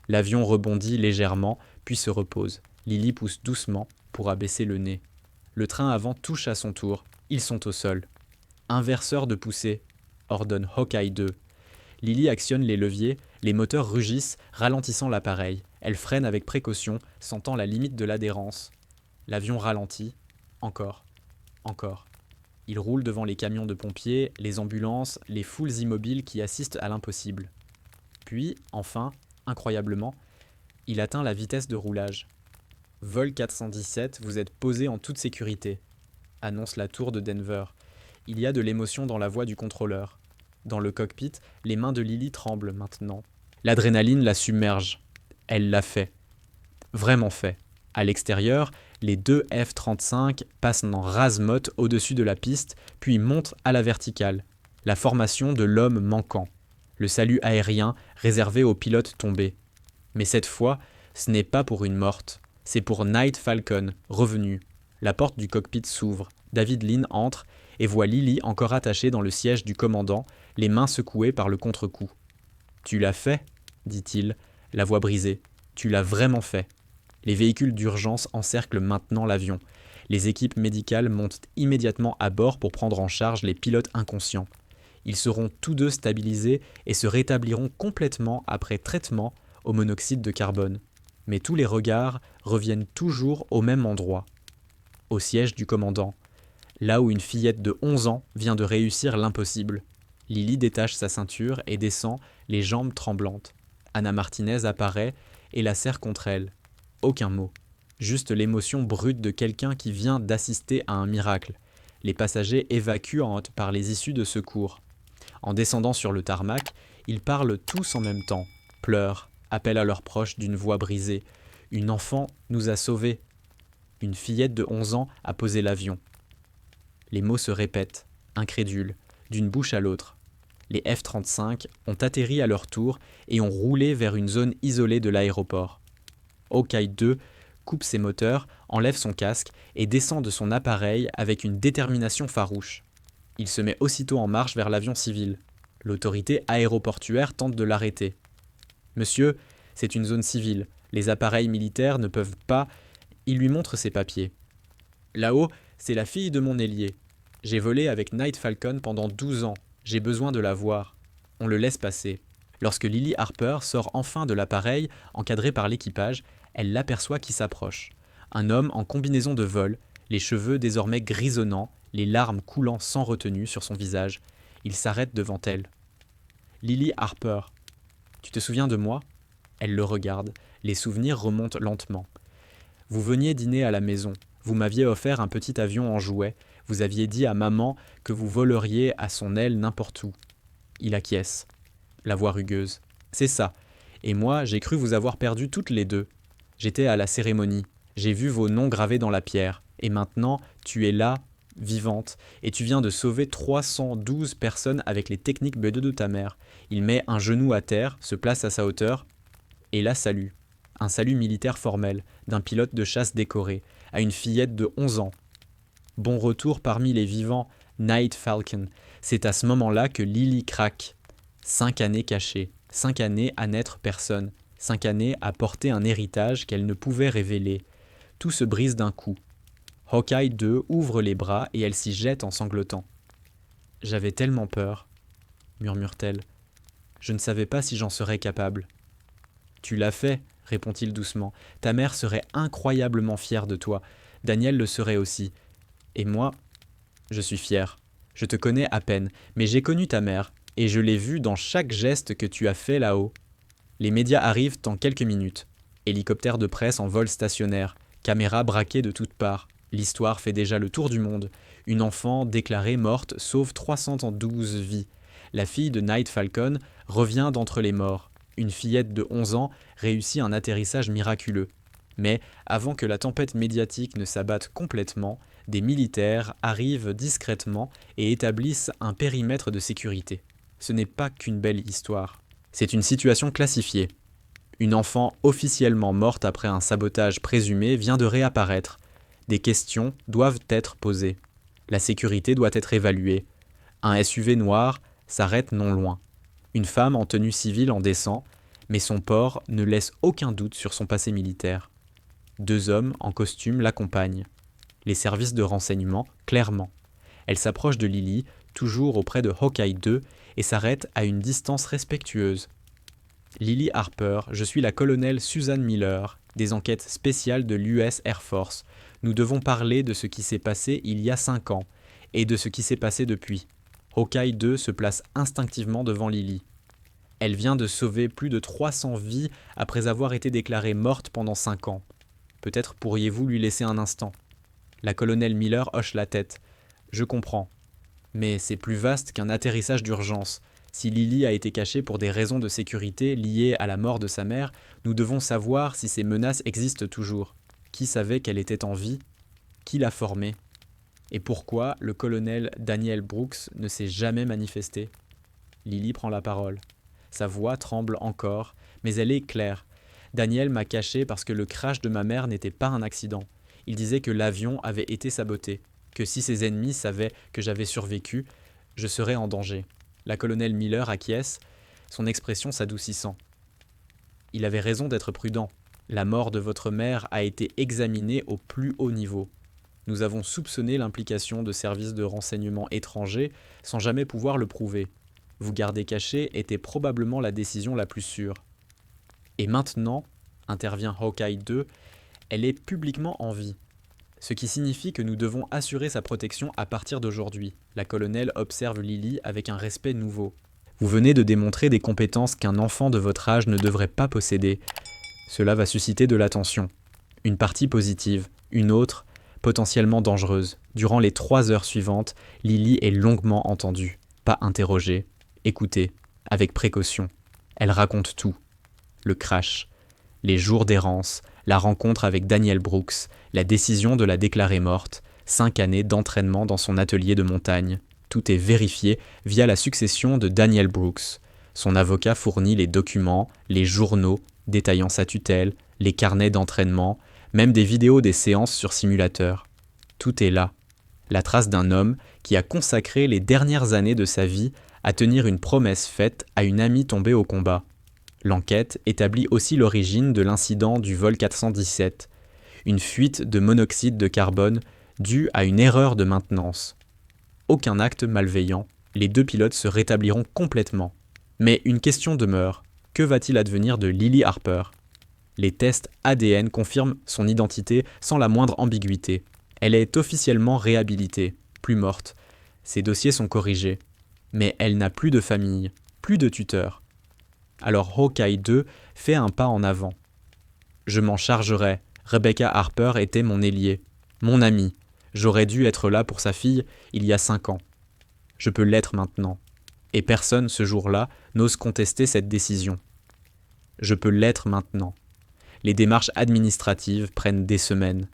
L'avion rebondit légèrement, puis se repose. Lily pousse doucement pour abaisser le nez. Le train avant touche à son tour, ils sont au sol. Inverseur de poussée, ordonne Hawkeye 2. Lily actionne les leviers, les moteurs rugissent, ralentissant l'appareil. Elle freine avec précaution, sentant la limite de l'adhérence. L'avion ralentit, encore. Il roule devant les camions de pompiers, les ambulances, les foules immobiles qui assistent à l'impossible. Puis, enfin, incroyablement, il atteint la vitesse de roulage. Vol 417, vous êtes posé en toute sécurité, annonce la tour de Denver. Il y a de l'émotion dans la voix du contrôleur. Dans le cockpit, les mains de Lily tremblent maintenant. L'adrénaline la submerge. Elle l'a fait. Vraiment fait. À l'extérieur, les deux F-35 passent en rase-motte au-dessus de la piste, puis montent à la verticale. La formation de l'homme manquant. Le salut aérien réservé aux pilotes tombés. Mais cette fois, ce n'est pas pour une morte. C'est pour Night Falcon, revenu. La porte du cockpit s'ouvre. David Lean entre et voit Lily encore attachée dans le siège du commandant, les mains secouées par le contre-coup. « Tu l'as fait ?» dit-il, la voix brisée. « Tu l'as vraiment fait. » Les véhicules d'urgence encerclent maintenant l'avion. Les équipes médicales montent immédiatement à bord pour prendre en charge les pilotes inconscients. Ils seront tous deux stabilisés et se rétabliront complètement après traitement au monoxyde de carbone. Mais tous les regards reviennent toujours au même endroit, au siège du commandant, là où une fillette de 11 ans vient de réussir l'impossible. Lily détache sa ceinture et descend, les jambes tremblantes. Anna Martinez apparaît et la serre contre elle. Aucun mot, juste l'émotion brute de quelqu'un qui vient d'assister à un miracle. Les passagers évacuent par les issues de secours. En descendant sur le tarmac, ils parlent tous en même temps, pleurent, appellent à leurs proches d'une voix brisée. Une enfant nous a sauvés. Une fillette de 11 ans a posé l'avion. Les mots se répètent, incrédules, d'une bouche à l'autre. Les F-35 ont atterri à leur tour et ont roulé vers une zone isolée de l'aéroport. Hawkeye 2 coupe ses moteurs, enlève son casque et descend de son appareil avec une détermination farouche. Il se met aussitôt en marche vers l'avion civil. L'autorité aéroportuaire tente de l'arrêter. « Monsieur, c'est une zone civile. Les appareils militaires ne peuvent pas... » Il lui montre ses papiers. « Là-haut, c'est la fille de mon ailier. J'ai volé avec Night Falcon pendant 12 ans. J'ai besoin de la voir. » On le laisse passer. Lorsque Lily Harper sort enfin de l'appareil, encadrée par l'équipage, elle l'aperçoit qui s'approche. Un homme en combinaison de vol, les cheveux désormais grisonnants, les larmes coulant sans retenue sur son visage. Il s'arrête devant elle. « Lily Harper, tu te souviens de moi ?» Elle le regarde. Les souvenirs remontent lentement. « Vous veniez dîner à la maison. Vous m'aviez offert un petit avion en jouet. Vous aviez dit à maman que vous voleriez à son aile n'importe où. » Il acquiesce. La voix rugueuse. « C'est ça. Et moi, j'ai cru vous avoir perdu toutes les deux. J'étais à la cérémonie. J'ai vu vos noms gravés dans la pierre. Et maintenant, tu es là, vivante, et tu viens de sauver 312 personnes avec les techniques B2 de ta mère. » Il met un genou à terre, se place à sa hauteur, et la salue. Un salut militaire formel, d'un pilote de chasse décoré, à une fillette de 11 ans. Bon retour parmi les vivants, Night Falcon. C'est à ce moment-là que Lily craque. 5 années cachées, 5 années à n'être personne, 5 années à porter un héritage qu'elle ne pouvait révéler. Tout se brise d'un coup. Hawkeye 2 ouvre les bras et elle s'y jette en sanglotant. « J'avais tellement peur, » murmure-t-elle. « Je ne savais pas si j'en serais capable. »« Tu l'as fait, » répond-il doucement. « Ta mère serait incroyablement fière de toi. Daniel le serait aussi. Et moi, je suis fier. Je te connais à peine, mais j'ai connu ta mère, et je l'ai vue dans chaque geste que tu as fait là-haut. » Les médias arrivent en quelques minutes. Hélicoptère de presse en vol stationnaire, caméras braquées de toutes parts. L'histoire fait déjà le tour du monde. Une enfant déclarée morte sauve 312 vies. La fille de Night Falcon revient d'entre les morts. Une fillette de 11 ans réussit un atterrissage miraculeux. Mais avant que la tempête médiatique ne s'abatte complètement, des militaires arrivent discrètement et établissent un périmètre de sécurité. Ce n'est pas qu'une belle histoire. C'est une situation classifiée. Une enfant officiellement morte après un sabotage présumé vient de réapparaître. Des questions doivent être posées. La sécurité doit être évaluée. Un SUV noir s'arrête non loin. Une femme en tenue civile en descend, mais son port ne laisse aucun doute sur son passé militaire. 2 hommes en costume l'accompagnent. Les services de renseignement, clairement. Elle s'approche de Lily, toujours auprès de Hawkeye 2, et s'arrête à une distance respectueuse. « Lily Harper, je suis la colonelle Susan Miller, des enquêtes spéciales de l'US Air Force. Nous devons parler de ce qui s'est passé il y a 5 ans, et de ce qui s'est passé depuis. » Hawkeye 2 se place instinctivement devant Lily. Elle vient de sauver plus de 300 vies après avoir été déclarée morte pendant 5 ans. Peut-être pourriez-vous lui laisser un instant. La colonelle Miller hoche la tête. Je comprends. Mais c'est plus vaste qu'un atterrissage d'urgence. Si Lily a été cachée pour des raisons de sécurité liées à la mort de sa mère, nous devons savoir si ces menaces existent toujours. Qui savait qu'elle était en vie? Qui l'a formée? Et pourquoi le colonel Daniel Brooks ne s'est jamais manifesté? Lily prend la parole. Sa voix tremble encore, mais elle est claire. Daniel m'a caché parce que le crash de ma mère n'était pas un accident. Il disait que l'avion avait été saboté, que si ses ennemis savaient que j'avais survécu, je serais en danger. La colonelle Miller acquiesce, son expression s'adoucissant. Il avait raison d'être prudent. La mort de votre mère a été examinée au plus haut niveau. Nous avons soupçonné l'implication de services de renseignement étrangers sans jamais pouvoir le prouver. Vous garder caché était probablement la décision la plus sûre. Et maintenant, intervient Hawkeye 2, elle est publiquement en vie. Ce qui signifie que nous devons assurer sa protection à partir d'aujourd'hui. La colonelle observe Lily avec un respect nouveau. Vous venez de démontrer des compétences qu'un enfant de votre âge ne devrait pas posséder. Cela va susciter de l'attention. Une partie positive, une autre potentiellement dangereuse. Durant les 3 heures suivantes, Lily est longuement entendue, pas interrogée, écoutée, avec précaution. Elle raconte tout. Le crash, les jours d'errance, la rencontre avec Daniel Brooks, la décision de la déclarer morte, 5 années d'entraînement dans son atelier de montagne. Tout est vérifié via la succession de Daniel Brooks. Son avocat fournit les documents, les journaux détaillant sa tutelle, les carnets d'entraînement, même des vidéos des séances sur simulateur. Tout est là. La trace d'un homme qui a consacré les dernières années de sa vie à tenir une promesse faite à une amie tombée au combat. L'enquête établit aussi l'origine de l'incident du vol 417, une fuite de monoxyde de carbone due à une erreur de maintenance. Aucun acte malveillant, les 2 pilotes se rétabliront complètement. Mais une question demeure, que va-t-il advenir de Lily Harper? Les tests ADN confirment son identité sans la moindre ambiguïté. Elle est officiellement réhabilitée, plus morte. Ses dossiers sont corrigés. Mais elle n'a plus de famille, plus de tuteur. Alors Hawkeye 2 fait un pas en avant. Je m'en chargerai. Rebecca Harper était mon ailier, mon ami. J'aurais dû être là pour sa fille il y a 5 ans. Je peux l'être maintenant. Et personne ce jour-là n'ose contester cette décision. Je peux l'être maintenant. Les démarches administratives prennent des semaines.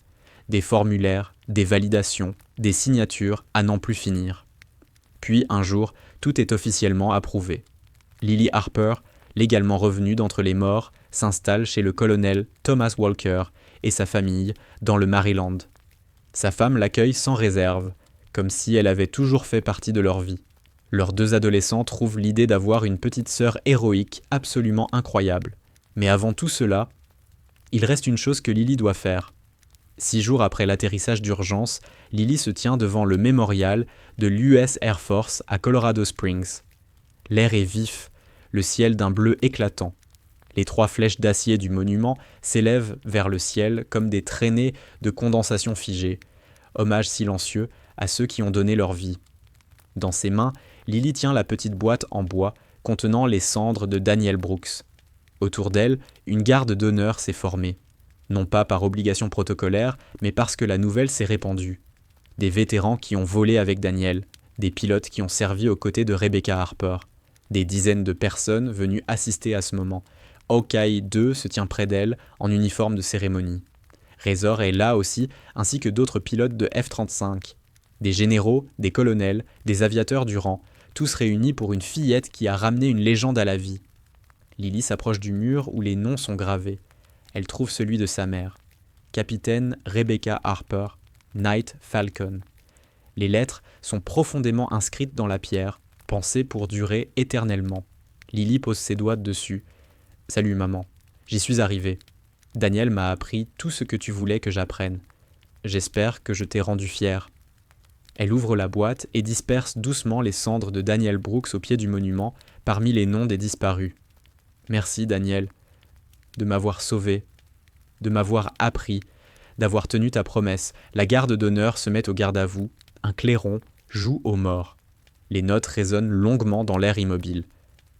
Des formulaires, des validations, des signatures à n'en plus finir. Puis un jour, tout est officiellement approuvé. Lily Harper, légalement revenue d'entre les morts, s'installe chez le colonel Thomas Walker et sa famille dans le Maryland. Sa femme l'accueille sans réserve, comme si elle avait toujours fait partie de leur vie. Leurs deux adolescents trouvent l'idée d'avoir une petite sœur héroïque absolument incroyable. Mais avant tout cela, il reste une chose que Lily doit faire. 6 jours après l'atterrissage d'urgence, Lily se tient devant le mémorial de l'US Air Force à Colorado Springs. L'air est vif, le ciel d'un bleu éclatant. Les 3 flèches d'acier du monument s'élèvent vers le ciel comme des traînées de condensation figée, hommage silencieux à ceux qui ont donné leur vie. Dans ses mains, Lily tient la petite boîte en bois contenant les cendres de Daniel Brooks. Autour d'elle, une garde d'honneur s'est formée. Non pas par obligation protocolaire, mais parce que la nouvelle s'est répandue. Des vétérans qui ont volé avec Daniel, des pilotes qui ont servi aux côtés de Rebecca Harper, des dizaines de personnes venues assister à ce moment. Hawkeye 2 se tient près d'elle, en uniforme de cérémonie. Razor est là aussi, ainsi que d'autres pilotes de F-35. Des généraux, des colonels, des aviateurs du rang, tous réunis pour une fillette qui a ramené une légende à la vie. Lily s'approche du mur où les noms sont gravés. Elle trouve celui de sa mère. Capitaine Rebecca Harper, Night Falcon. Les lettres sont profondément inscrites dans la pierre, pensées pour durer éternellement. Lily pose ses doigts dessus. « Salut maman, j'y suis arrivée. Daniel m'a appris tout ce que tu voulais que j'apprenne. J'espère que je t'ai rendu fière. » Elle ouvre la boîte et disperse doucement les cendres de Daniel Brooks au pied du monument, parmi les noms des disparus. Merci Daniel, de m'avoir sauvé, de m'avoir appris, d'avoir tenu ta promesse. La garde d'honneur se met au garde à vous, un clairon joue aux morts. Les notes résonnent longuement dans l'air immobile.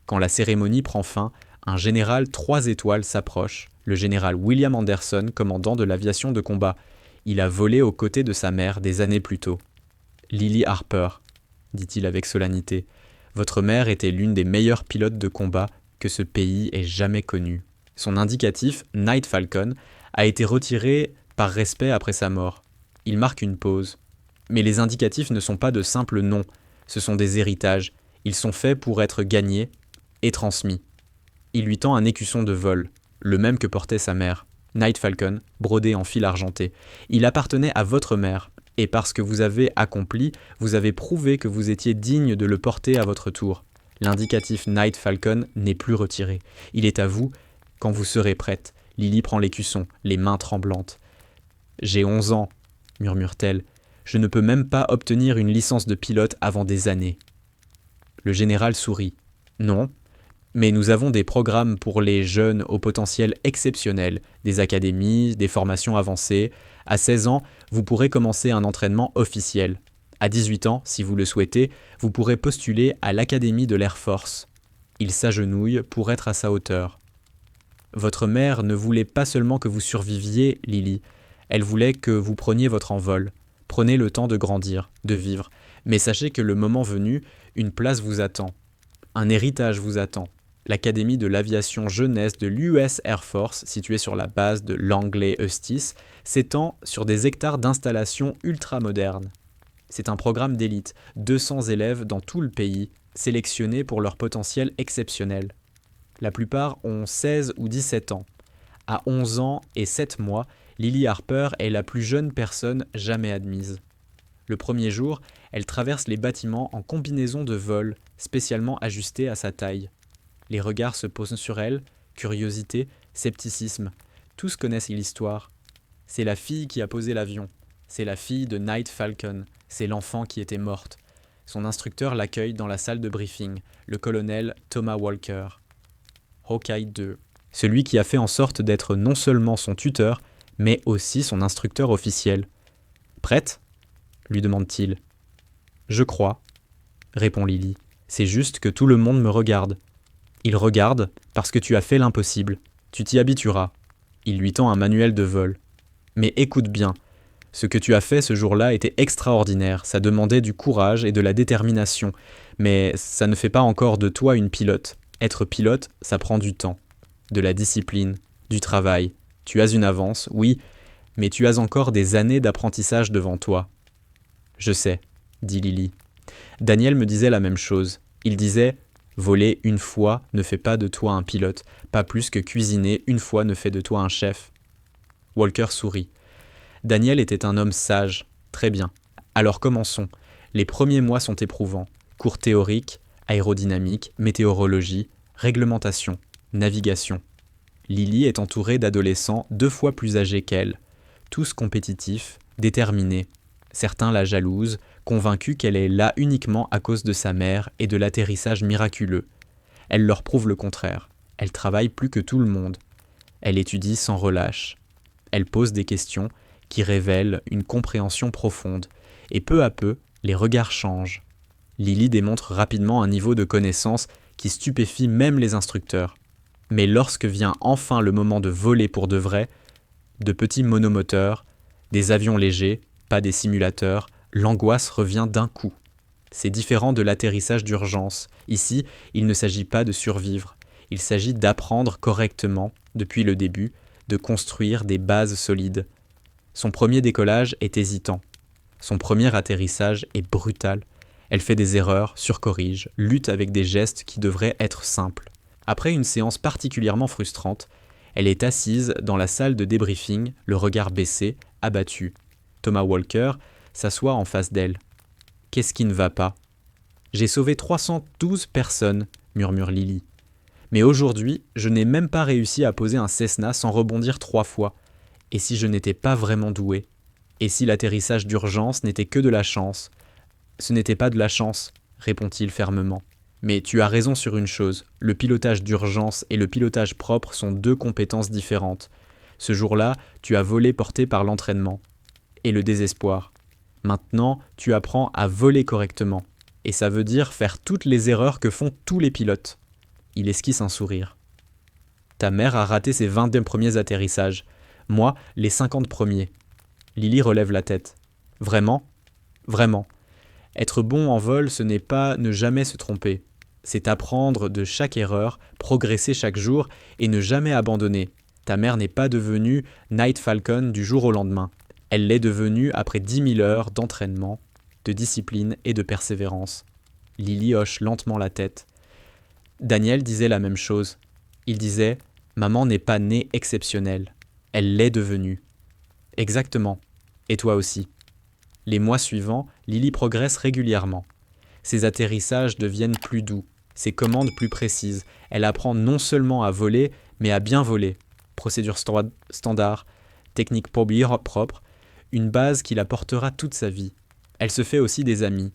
Quand la cérémonie prend fin, un général 3 étoiles s'approche, le général William Anderson, commandant de l'aviation de combat. Il a volé aux côtés de sa mère des années plus tôt. Lily Harper, dit-il avec solennité, votre mère était l'une des meilleures pilotes de combat que ce pays ait jamais connue. Son indicatif, Night Falcon, a été retiré par respect après sa mort. Il marque une pause. Mais les indicatifs ne sont pas de simples noms, ce sont des héritages. Ils sont faits pour être gagnés et transmis. Il lui tend un écusson de vol, le même que portait sa mère. Night Falcon, brodé en fil argenté. Il appartenait à votre mère, et parce que vous avez accompli, vous avez prouvé que vous étiez digne de le porter à votre tour. L'indicatif Night Falcon n'est plus retiré. Il est à vous quand vous serez prête. Lily prend l'écusson, les mains tremblantes. « J'ai 11 ans, murmure-t-elle. Je ne peux même pas obtenir une licence de pilote avant des années. » Le général sourit. « Non, mais nous avons des programmes pour les jeunes au potentiel exceptionnel, des académies, des formations avancées. À 16 ans, vous pourrez commencer un entraînement officiel. À 18 ans, si vous le souhaitez, vous pourrez postuler à l'Académie de l'Air Force. » Il s'agenouille pour être à sa hauteur. « Votre mère ne voulait pas seulement que vous surviviez, Lily. Elle voulait que vous preniez votre envol. Prenez le temps de grandir, de vivre. Mais sachez que le moment venu, une place vous attend. Un héritage vous attend. L'Académie de l'aviation jeunesse de l'US Air Force, située sur la base de Langley-Eustis, s'étend sur des hectares d'installations ultramodernes. C'est un programme d'élite, 200 élèves dans tout le pays, sélectionnés pour leur potentiel exceptionnel. La plupart ont 16 ou 17 ans. À 11 ans et 7 mois, Lily Harper est la plus jeune personne jamais admise. Le premier jour, elle traverse les bâtiments en combinaison de vol, spécialement ajustée à sa taille. Les regards se posent sur elle, curiosité, scepticisme. Tous connaissent l'histoire. C'est la fille qui a posé l'avion. C'est la fille de Night Falcon. C'est l'enfant qui était morte. Son instructeur l'accueille dans la salle de briefing, le colonel Thomas Walker. Hawkeye 2. Celui qui a fait en sorte d'être non seulement son tuteur, mais aussi son instructeur officiel. « Prête ?» lui demande-t-il. « Je crois, » répond Lily. « C'est juste que tout le monde me regarde. » Il regarde parce que tu as fait l'impossible. Tu t'y habitueras. Il lui tend un manuel de vol. Mais écoute bien, ce que tu as fait ce jour-là était extraordinaire. Ça demandait du courage et de la détermination. Mais ça ne fait pas encore de toi une pilote. Être pilote, ça prend du temps. De la discipline, du travail. Tu as une avance, oui, mais tu as encore des années d'apprentissage devant toi. Je sais, dit Lily. Daniel me disait la même chose. Il disait « Voler une fois ne fait pas de toi un pilote, pas plus que cuisiner une fois ne fait de toi un chef. » Walker sourit. Daniel était un homme sage. Très bien. Alors commençons. Les premiers mois sont éprouvants. Cours théoriques, aérodynamique, météorologie, réglementation, navigation. Lily est entourée d'adolescents 2 fois plus âgés qu'elle, tous compétitifs, déterminés. Certains la jalousent, convaincus qu'elle est là uniquement à cause de sa mère et de l'atterrissage miraculeux. Elle leur prouve le contraire. Elle travaille plus que tout le monde. Elle étudie sans relâche. Elle pose des questions qui révèlent une compréhension profonde. Et peu à peu, les regards changent. Lily démontre rapidement un niveau de connaissance qui stupéfie même les instructeurs. Mais lorsque vient enfin le moment de voler pour de vrai, de petits monomoteurs, des avions légers, pas des simulateurs, l'angoisse revient d'un coup. C'est différent de l'atterrissage d'urgence. Ici, il ne s'agit pas de survivre. Il s'agit d'apprendre correctement, depuis le début, de construire des bases solides. Son premier décollage est hésitant. Son premier atterrissage est brutal. Elle fait des erreurs, surcorrige, lutte avec des gestes qui devraient être simples. Après une séance particulièrement frustrante, elle est assise dans la salle de débriefing, le regard baissé, abattue. Thomas Walker s'assoit en face d'elle. « Qu'est-ce qui ne va pas ?»« J'ai sauvé 312 personnes, » murmure Lily. « Mais aujourd'hui, je n'ai même pas réussi à poser un Cessna sans rebondir 3 fois. Et si je n'étais pas vraiment doué ? Et si l'atterrissage d'urgence n'était que de la chance ? » « Ce n'était pas de la chance, » répond-il fermement. « Mais tu as raison sur une chose, le pilotage d'urgence et le pilotage propre sont 2 compétences différentes. Ce jour-là, tu as volé porté par l'entraînement et le désespoir. Maintenant, tu apprends à voler correctement. Et ça veut dire faire toutes les erreurs que font tous les pilotes. » Il esquisse un sourire. « Ta mère a raté ses 22 premiers atterrissages. Moi, les 50 premiers. » Lily relève la tête. « Vraiment ? Vraiment. Être bon en vol, ce n'est pas ne jamais se tromper. C'est apprendre de chaque erreur, progresser chaque jour et ne jamais abandonner. Ta mère n'est pas devenue Night Falcon du jour au lendemain. Elle l'est devenue après 10 000 heures d'entraînement, de discipline et de persévérance. » Lily hoche lentement la tête. Daniel disait la même chose. Il disait « Maman n'est pas née exceptionnelle. Elle l'est devenue. » Exactement. Et toi aussi. Les mois suivants, Lily progresse régulièrement. Ses atterrissages deviennent plus doux, ses commandes plus précises. Elle apprend non seulement à voler, mais à bien voler. Procédure standard, technique propre, une base qui la portera toute sa vie. Elle se fait aussi des amis.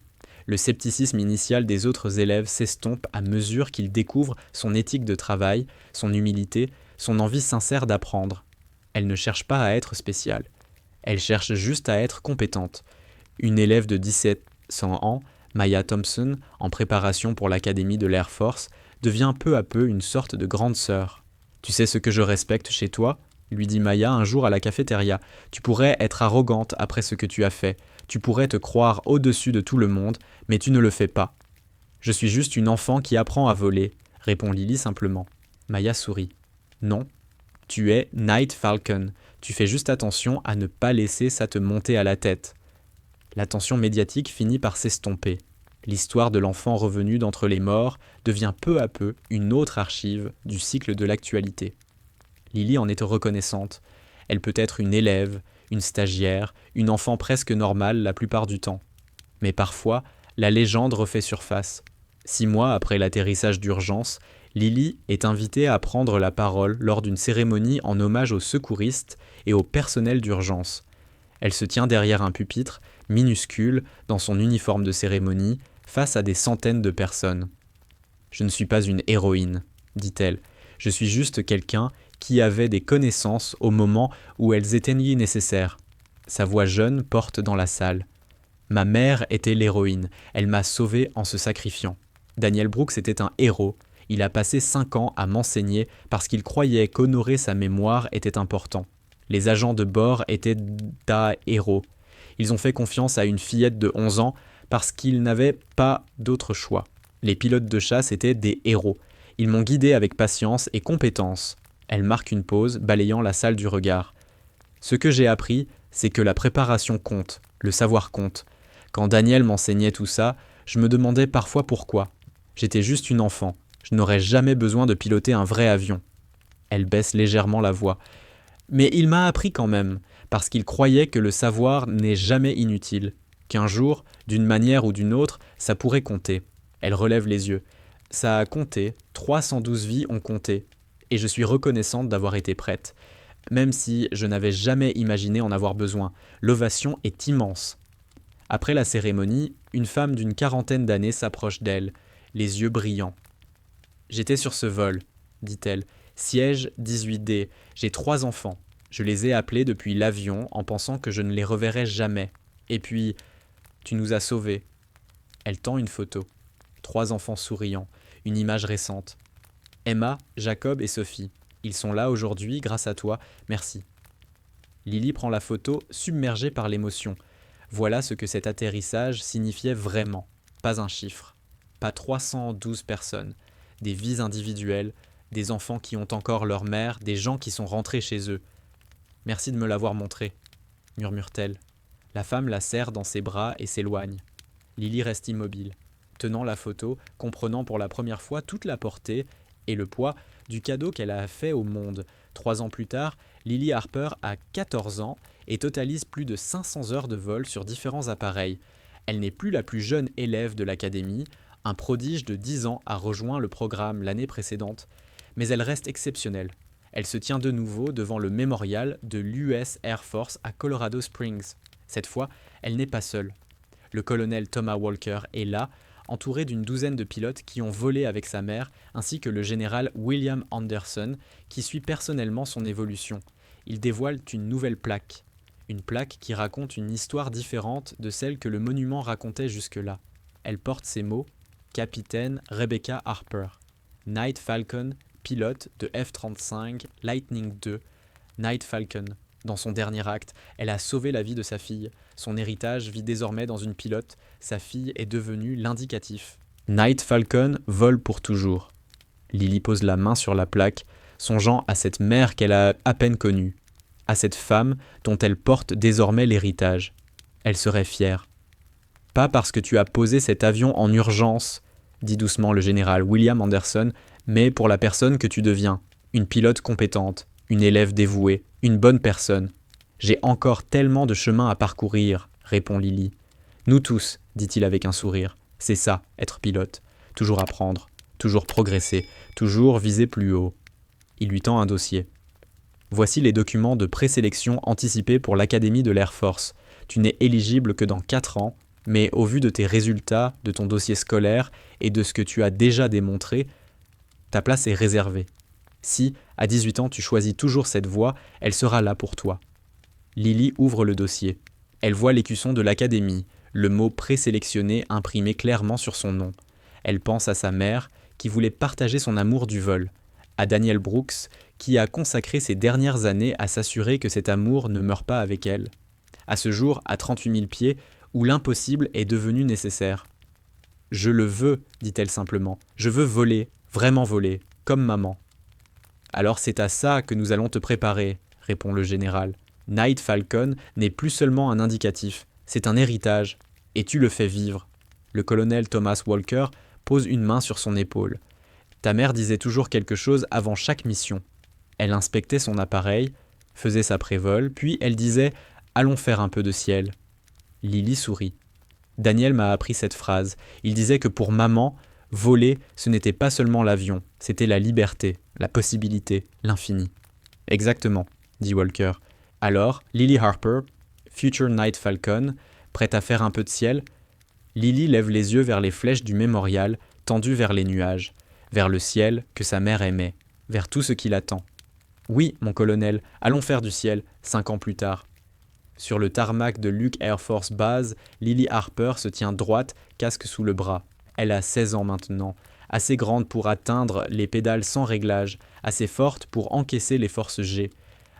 Le scepticisme initial des autres élèves s'estompe à mesure qu'il découvre son éthique de travail, son humilité, son envie sincère d'apprendre. Elle ne cherche pas à être spéciale. Elle cherche juste à être compétente. Une élève de 1700 ans, Maya Thompson, en préparation pour l'Académie de l'Air Force, devient peu à peu une sorte de grande sœur. « Tu sais ce que je respecte chez toi ?» lui dit Maya un jour à la cafétéria. « Tu pourrais être arrogante après ce que tu as fait. Tu pourrais te croire au-dessus de tout le monde, mais tu ne le fais pas. »« Je suis juste une enfant qui apprend à voler, » répond Lily simplement. Maya sourit. « Non, tu es Night Falcon. Tu fais juste attention à ne pas laisser ça te monter à la tête. » L'attention médiatique finit par s'estomper. L'histoire de l'enfant revenu d'entre les morts devient peu à peu une autre archive du cycle de l'actualité. Lily en est reconnaissante. Elle peut être une élève, une stagiaire, une enfant presque normale la plupart du temps. Mais parfois, la légende refait surface. 6 mois après l'atterrissage d'urgence, Lily est invitée à prendre la parole lors d'une cérémonie en hommage aux secouristes et au personnel d'urgence. Elle se tient derrière un pupitre, minuscule, dans son uniforme de cérémonie, face à des centaines de personnes. « Je ne suis pas une héroïne, » dit-elle. « Je suis juste quelqu'un qui avait des connaissances au moment où elles étaient nécessaires. » Sa voix jeune porte dans la salle. « Ma mère était l'héroïne. Elle m'a sauvée en se sacrifiant. » Daniel Brooks était un héros. Il a passé 5 ans à m'enseigner parce qu'il croyait qu'honorer sa mémoire était important. Les agents de bord étaient des héros. Ils ont fait confiance à une fillette de 11 ans parce qu'ils n'avaient pas d'autre choix. Les pilotes de chasse étaient des héros. Ils m'ont guidé avec patience et compétence. Elle marque une pause, balayant la salle du regard. Ce que j'ai appris, c'est que la préparation compte, le savoir compte. Quand Daniel m'enseignait tout ça, je me demandais parfois pourquoi. J'étais juste une enfant. Je n'aurais jamais besoin de piloter un vrai avion. Elle baisse légèrement la voix. Mais il m'a appris quand même, parce qu'il croyait que le savoir n'est jamais inutile, qu'un jour, d'une manière ou d'une autre, ça pourrait compter. Elle relève les yeux. Ça a compté, 312 vies ont compté, et je suis reconnaissante d'avoir été prête. Même si je n'avais jamais imaginé en avoir besoin, l'ovation est immense. Après la cérémonie, une femme d'une quarantaine d'années s'approche d'elle, les yeux brillants. « J'étais sur ce vol, dit-elle. Siège 18D, j'ai 3 enfants. Je les ai appelés depuis l'avion en pensant que je ne les reverrais jamais. Et puis, tu nous as sauvés. » Elle tend une photo. 3 enfants souriants, une image récente. Emma, Jacob et Sophie. Ils sont là aujourd'hui grâce à toi, merci. Lily prend la photo, submergée par l'émotion. Voilà ce que cet atterrissage signifiait vraiment. Pas un chiffre. Pas 312 personnes. Des vies individuelles, des enfants qui ont encore leur mère, des gens qui sont rentrés chez eux. « Merci de me l'avoir montré », murmure-t-elle. La femme la serre dans ses bras et s'éloigne. Lily reste immobile, tenant la photo, comprenant pour la première fois toute la portée et le poids du cadeau qu'elle a fait au monde. 3 ans plus tard, Lily Harper a 14 ans et totalise plus de 500 heures de vol sur différents appareils. Elle n'est plus la plus jeune élève de l'académie. Un prodige de 10 ans a rejoint le programme l'année précédente, mais elle reste exceptionnelle. Elle se tient de nouveau devant le mémorial de l'US Air Force à Colorado Springs. Cette fois, elle n'est pas seule. Le colonel Thomas Walker est là, entouré d'une douzaine de pilotes qui ont volé avec sa mère, ainsi que le général William Anderson, qui suit personnellement son évolution. Ils dévoilent une nouvelle plaque qui raconte une histoire différente de celle que le monument racontait jusque-là. Elle porte ces mots « Capitaine Rebecca Harper, Night Falcon, pilote de F-35 Lightning II, Night Falcon. Dans son dernier acte, elle a sauvé la vie de sa fille. Son héritage vit désormais dans une pilote. Sa fille est devenue l'indicatif. Night Falcon vole pour toujours. » Lily pose la main sur la plaque, songeant à cette mère qu'elle a à peine connue, à cette femme dont elle porte désormais l'héritage. Elle serait fière. « Pas parce que tu as posé cet avion en urgence, » dit doucement le général William Anderson, « mais pour la personne que tu deviens, une pilote compétente, une élève dévouée, une bonne personne. »« J'ai encore tellement de chemin à parcourir, » répond Lily. « Nous tous, » dit-il avec un sourire. « C'est ça, être pilote. Toujours apprendre, toujours progresser, toujours viser plus haut. » Il lui tend un dossier. « Voici les documents de présélection anticipés pour l'Académie de l'Air Force. Tu n'es éligible que dans 4 ans, mais au vu de tes résultats, de ton dossier scolaire et de ce que tu as déjà démontré, ta place est réservée. Si, à 18 ans, tu choisis toujours cette voie, elle sera là pour toi. » Lily ouvre le dossier. Elle voit l'écusson de l'académie, le mot présélectionné imprimé clairement sur son nom. Elle pense à sa mère, qui voulait partager son amour du vol, à Daniel Brooks, qui a consacré ses dernières années à s'assurer que cet amour ne meurt pas avec elle, à ce jour à 38 000 pieds, où l'impossible est devenu nécessaire. « Je le veux, dit-elle simplement. Je veux voler, vraiment voler, comme maman. » « Alors c'est à ça que nous allons te préparer, » répond le général. « Night Falcon n'est plus seulement un indicatif, c'est un héritage, et tu le fais vivre. » Le colonel Thomas Walker pose une main sur son épaule. « Ta mère disait toujours quelque chose avant chaque mission. Elle inspectait son appareil, faisait sa prévole, puis elle disait « Allons faire un peu de ciel. » Lily sourit. Daniel m'a appris cette phrase. Il disait que pour maman, voler, ce n'était pas seulement l'avion, c'était la liberté, la possibilité, l'infini. « Exactement, » dit Walker. Alors, Lily Harper, Future Night Falcon, prête à faire un peu de ciel. Lily lève les yeux vers les flèches du mémorial, tendues vers les nuages, vers le ciel que sa mère aimait, vers tout ce qui l'attend. « Oui, mon colonel, allons faire du ciel, 5 ans plus tard. » Sur le tarmac de Luke Air Force Base, Lily Harper se tient droite, casque sous le bras. Elle a 16 ans maintenant, assez grande pour atteindre les pédales sans réglage, assez forte pour encaisser les forces G,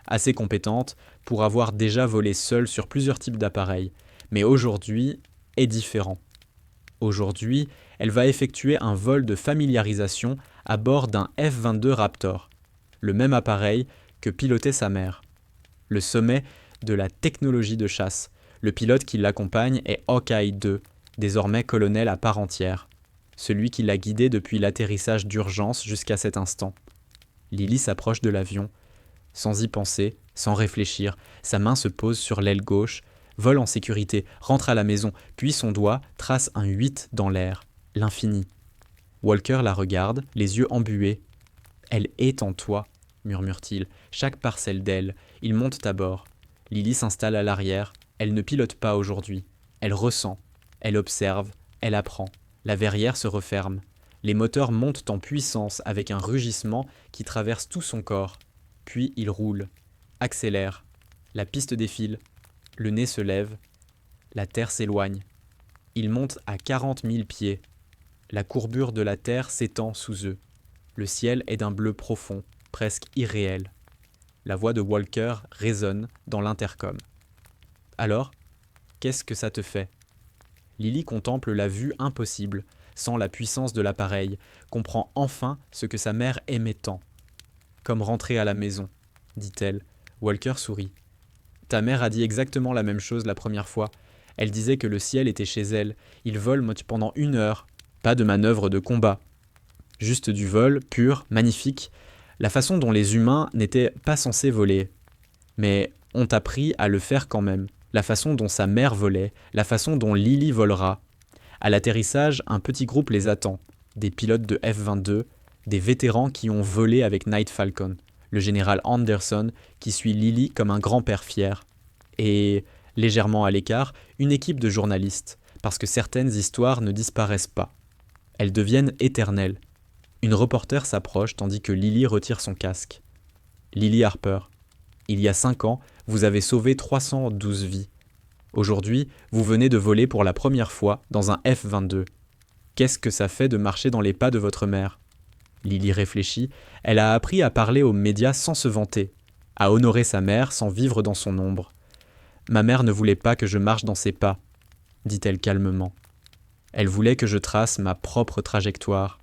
assez compétente pour avoir déjà volé seule sur plusieurs types d'appareils. Mais aujourd'hui est différent. Aujourd'hui, elle va effectuer un vol de familiarisation à bord d'un F-22 Raptor, le même appareil que pilotait sa mère. Le sommet de la technologie de chasse. Le pilote qui l'accompagne est Hawkeye 2, désormais colonel à part entière. Celui qui l'a guidé depuis l'atterrissage d'urgence jusqu'à cet instant. Lily s'approche de l'avion. Sans y penser, sans réfléchir, sa main se pose sur l'aile gauche, vole en sécurité, rentre à la maison, puis son doigt trace un 8 dans l'air. L'infini, Walker la regarde, les yeux embués. « Elle est en toi », murmure-t-il, chaque parcelle d'elle. Ils montent à bord. Lily s'installe à l'arrière. Elle ne pilote pas aujourd'hui. Elle ressent. Elle observe. Elle apprend. La verrière se referme. Les moteurs montent en puissance avec un rugissement qui traverse tout son corps. Puis ils roulent, accélèrent. La piste défile. Le nez se lève. La terre s'éloigne. Ils montent à 40 000 pieds. La courbure de la terre s'étend sous eux. Le ciel est d'un bleu profond, presque irréel. La voix de Walker résonne dans l'intercom. « Alors, qu'est-ce que ça te fait ?» Lily contemple la vue impossible, sent la puissance de l'appareil, comprend enfin ce que sa mère aimait tant. « Comme rentrer à la maison, » dit-elle. Walker sourit. « Ta mère a dit exactement la même chose la première fois. Elle disait que le ciel était chez elle. Il vole pendant 1 heure. Pas de manœuvre de combat. Juste du vol, pur, magnifique. La façon dont les humains n'étaient pas censés voler. Mais on t'apprit à le faire quand même. La façon dont sa mère volait, la façon dont Lily volera. À l'atterrissage, un petit groupe les attend. Des pilotes de F-22, des vétérans qui ont volé avec Night Falcon. Le général Anderson qui suit Lily comme un grand-père fier. Et, légèrement à l'écart, une équipe de journalistes, parce que certaines histoires ne disparaissent pas. Elles deviennent éternelles. Une reporter s'approche tandis que Lily retire son casque. Lily Harper, il y a 5 ans, vous avez sauvé 312 vies. Aujourd'hui, vous venez de voler pour la première fois dans un F-22. Qu'est-ce que ça fait de marcher dans les pas de votre mère ? Lily réfléchit, elle a appris à parler aux médias sans se vanter, à honorer sa mère sans vivre dans son ombre. Ma mère ne voulait pas que je marche dans ses pas, dit-elle calmement. Elle voulait que je trace ma propre trajectoire.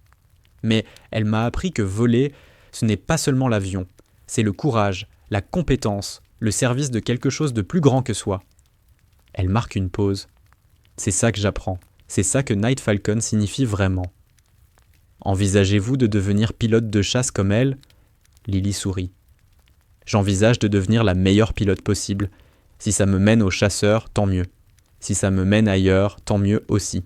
Mais elle m'a appris que voler, ce n'est pas seulement l'avion, c'est le courage, la compétence, le service de quelque chose de plus grand que soi. Elle marque une pause. C'est ça que j'apprends, c'est ça que Night Falcon signifie vraiment. Envisagez-vous de devenir pilote de chasse comme elle ? Lily sourit. J'envisage de devenir la meilleure pilote possible. Si ça me mène au chasseur, tant mieux. Si ça me mène ailleurs, tant mieux aussi.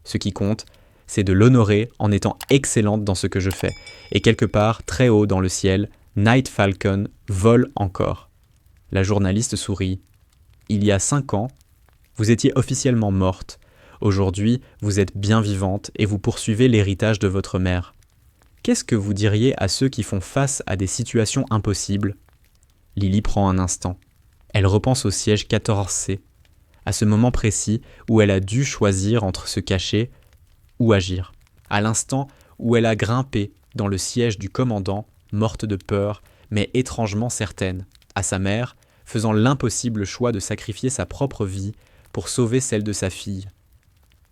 Ce qui compte, c'est de l'honorer en étant excellente dans ce que je fais. Et quelque part, très haut dans le ciel, Night Falcon vole encore. La journaliste sourit. Il y a 5 ans, vous étiez officiellement morte. Aujourd'hui, vous êtes bien vivante et vous poursuivez l'héritage de votre mère. Qu'est-ce que vous diriez à ceux qui font face à des situations impossibles ? Lily prend un instant. Elle repense au siège 14C, à ce moment précis où elle a dû choisir entre se cacher ou agir, à l'instant où elle a grimpé dans le siège du commandant, morte de peur, mais étrangement certaine, à sa mère, faisant l'impossible choix de sacrifier sa propre vie pour sauver celle de sa fille.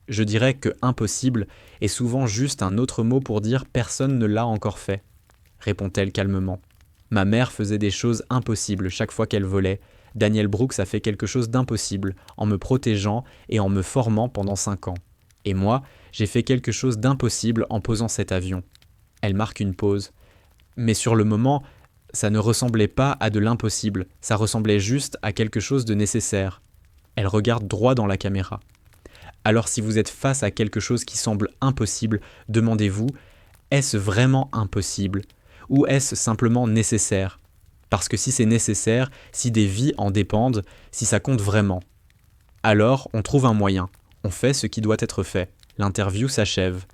Je dirais que impossible est souvent juste un autre mot pour dire personne ne l'a encore fait, répond-elle calmement. Ma mère faisait des choses impossibles chaque fois qu'elle volait. Daniel Brooks a fait quelque chose d'impossible en me protégeant et en me formant pendant 5 ans. Et moi, j'ai fait quelque chose d'impossible en posant cet avion. Elle marque une pause. Mais sur le moment, ça ne ressemblait pas à de l'impossible, ça ressemblait juste à quelque chose de nécessaire. Elle regarde droit dans la caméra. Alors si vous êtes face à quelque chose qui semble impossible, demandez-vous, est-ce vraiment impossible ? Ou est-ce simplement nécessaire ? Parce que si c'est nécessaire, si des vies en dépendent, si ça compte vraiment, alors on trouve un moyen, on fait ce qui doit être fait. L'interview s'achève.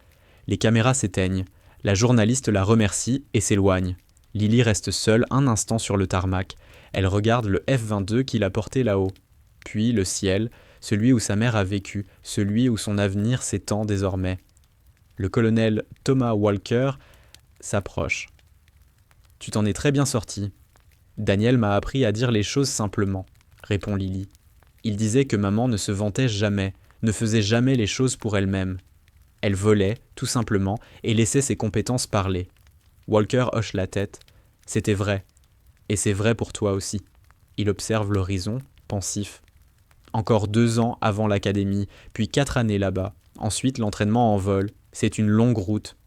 Les caméras s'éteignent. La journaliste la remercie et s'éloigne. Lily reste seule un instant sur le tarmac. Elle regarde le F-22 qui l'a porté là-haut. Puis le ciel, celui où sa mère a vécu, celui où son avenir s'étend désormais. Le colonel Thomas Walker s'approche. « Tu t'en es très bien sorti. Daniel m'a appris à dire les choses simplement, » répond Lily. Il disait que maman ne se vantait jamais, ne faisait jamais les choses pour elle-même. Elle volait, tout simplement, et laissait ses compétences parler. Walker hoche la tête. C'était vrai. Et c'est vrai pour toi aussi. Il observe l'horizon, pensif. Encore 2 ans avant l'académie, puis 4 années là-bas. Ensuite, l'entraînement en vol. C'est une longue route.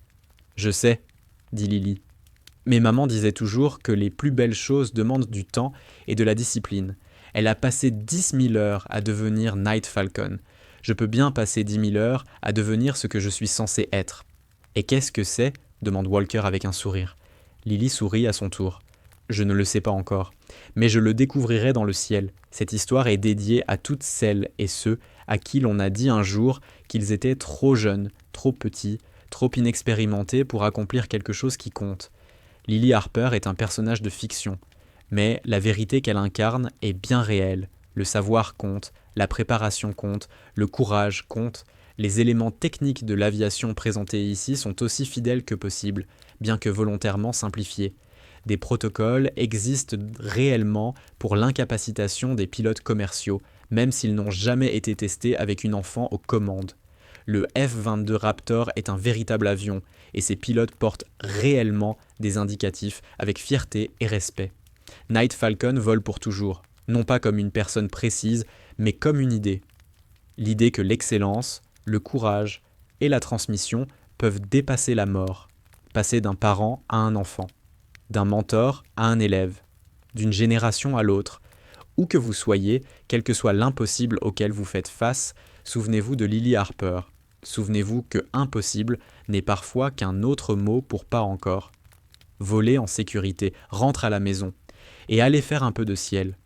Je sais, dit Lily. Mais maman disait toujours que les plus belles choses demandent du temps et de la discipline. Elle a passé 10 000 heures à devenir Night Falcon. Je peux bien passer 10 000 heures à devenir ce que je suis censé être. Et qu'est-ce que c'est ? Demande Walker avec un sourire. Lily sourit à son tour. Je ne le sais pas encore, mais je le découvrirai dans le ciel. Cette histoire est dédiée à toutes celles et ceux à qui l'on a dit un jour qu'ils étaient trop jeunes, trop petits, trop inexpérimentés pour accomplir quelque chose qui compte. Lily Harper est un personnage de fiction, mais la vérité qu'elle incarne est bien réelle. Le savoir compte, la préparation compte, le courage compte. Les éléments techniques de l'aviation présentés ici sont aussi fidèles que possible, bien que volontairement simplifiés. Des protocoles existent réellement pour l'incapacitation des pilotes commerciaux, même s'ils n'ont jamais été testés avec une enfant aux commandes. Le F-22 Raptor est un véritable avion, et ses pilotes portent réellement des indicatifs avec fierté et respect. Night Falcon vole pour toujours, non pas comme une personne précise, mais comme une idée. L'idée que l'excellence, le courage et la transmission peuvent dépasser la mort, passer d'un parent à un enfant, d'un mentor à un élève, d'une génération à l'autre. Où que vous soyez, quel que soit l'impossible auquel vous faites face, souvenez-vous de Lily Harper. Souvenez-vous que impossible n'est parfois qu'un autre mot pour pas encore. Volez en sécurité, rentre à la maison et allez faire un peu de ciel.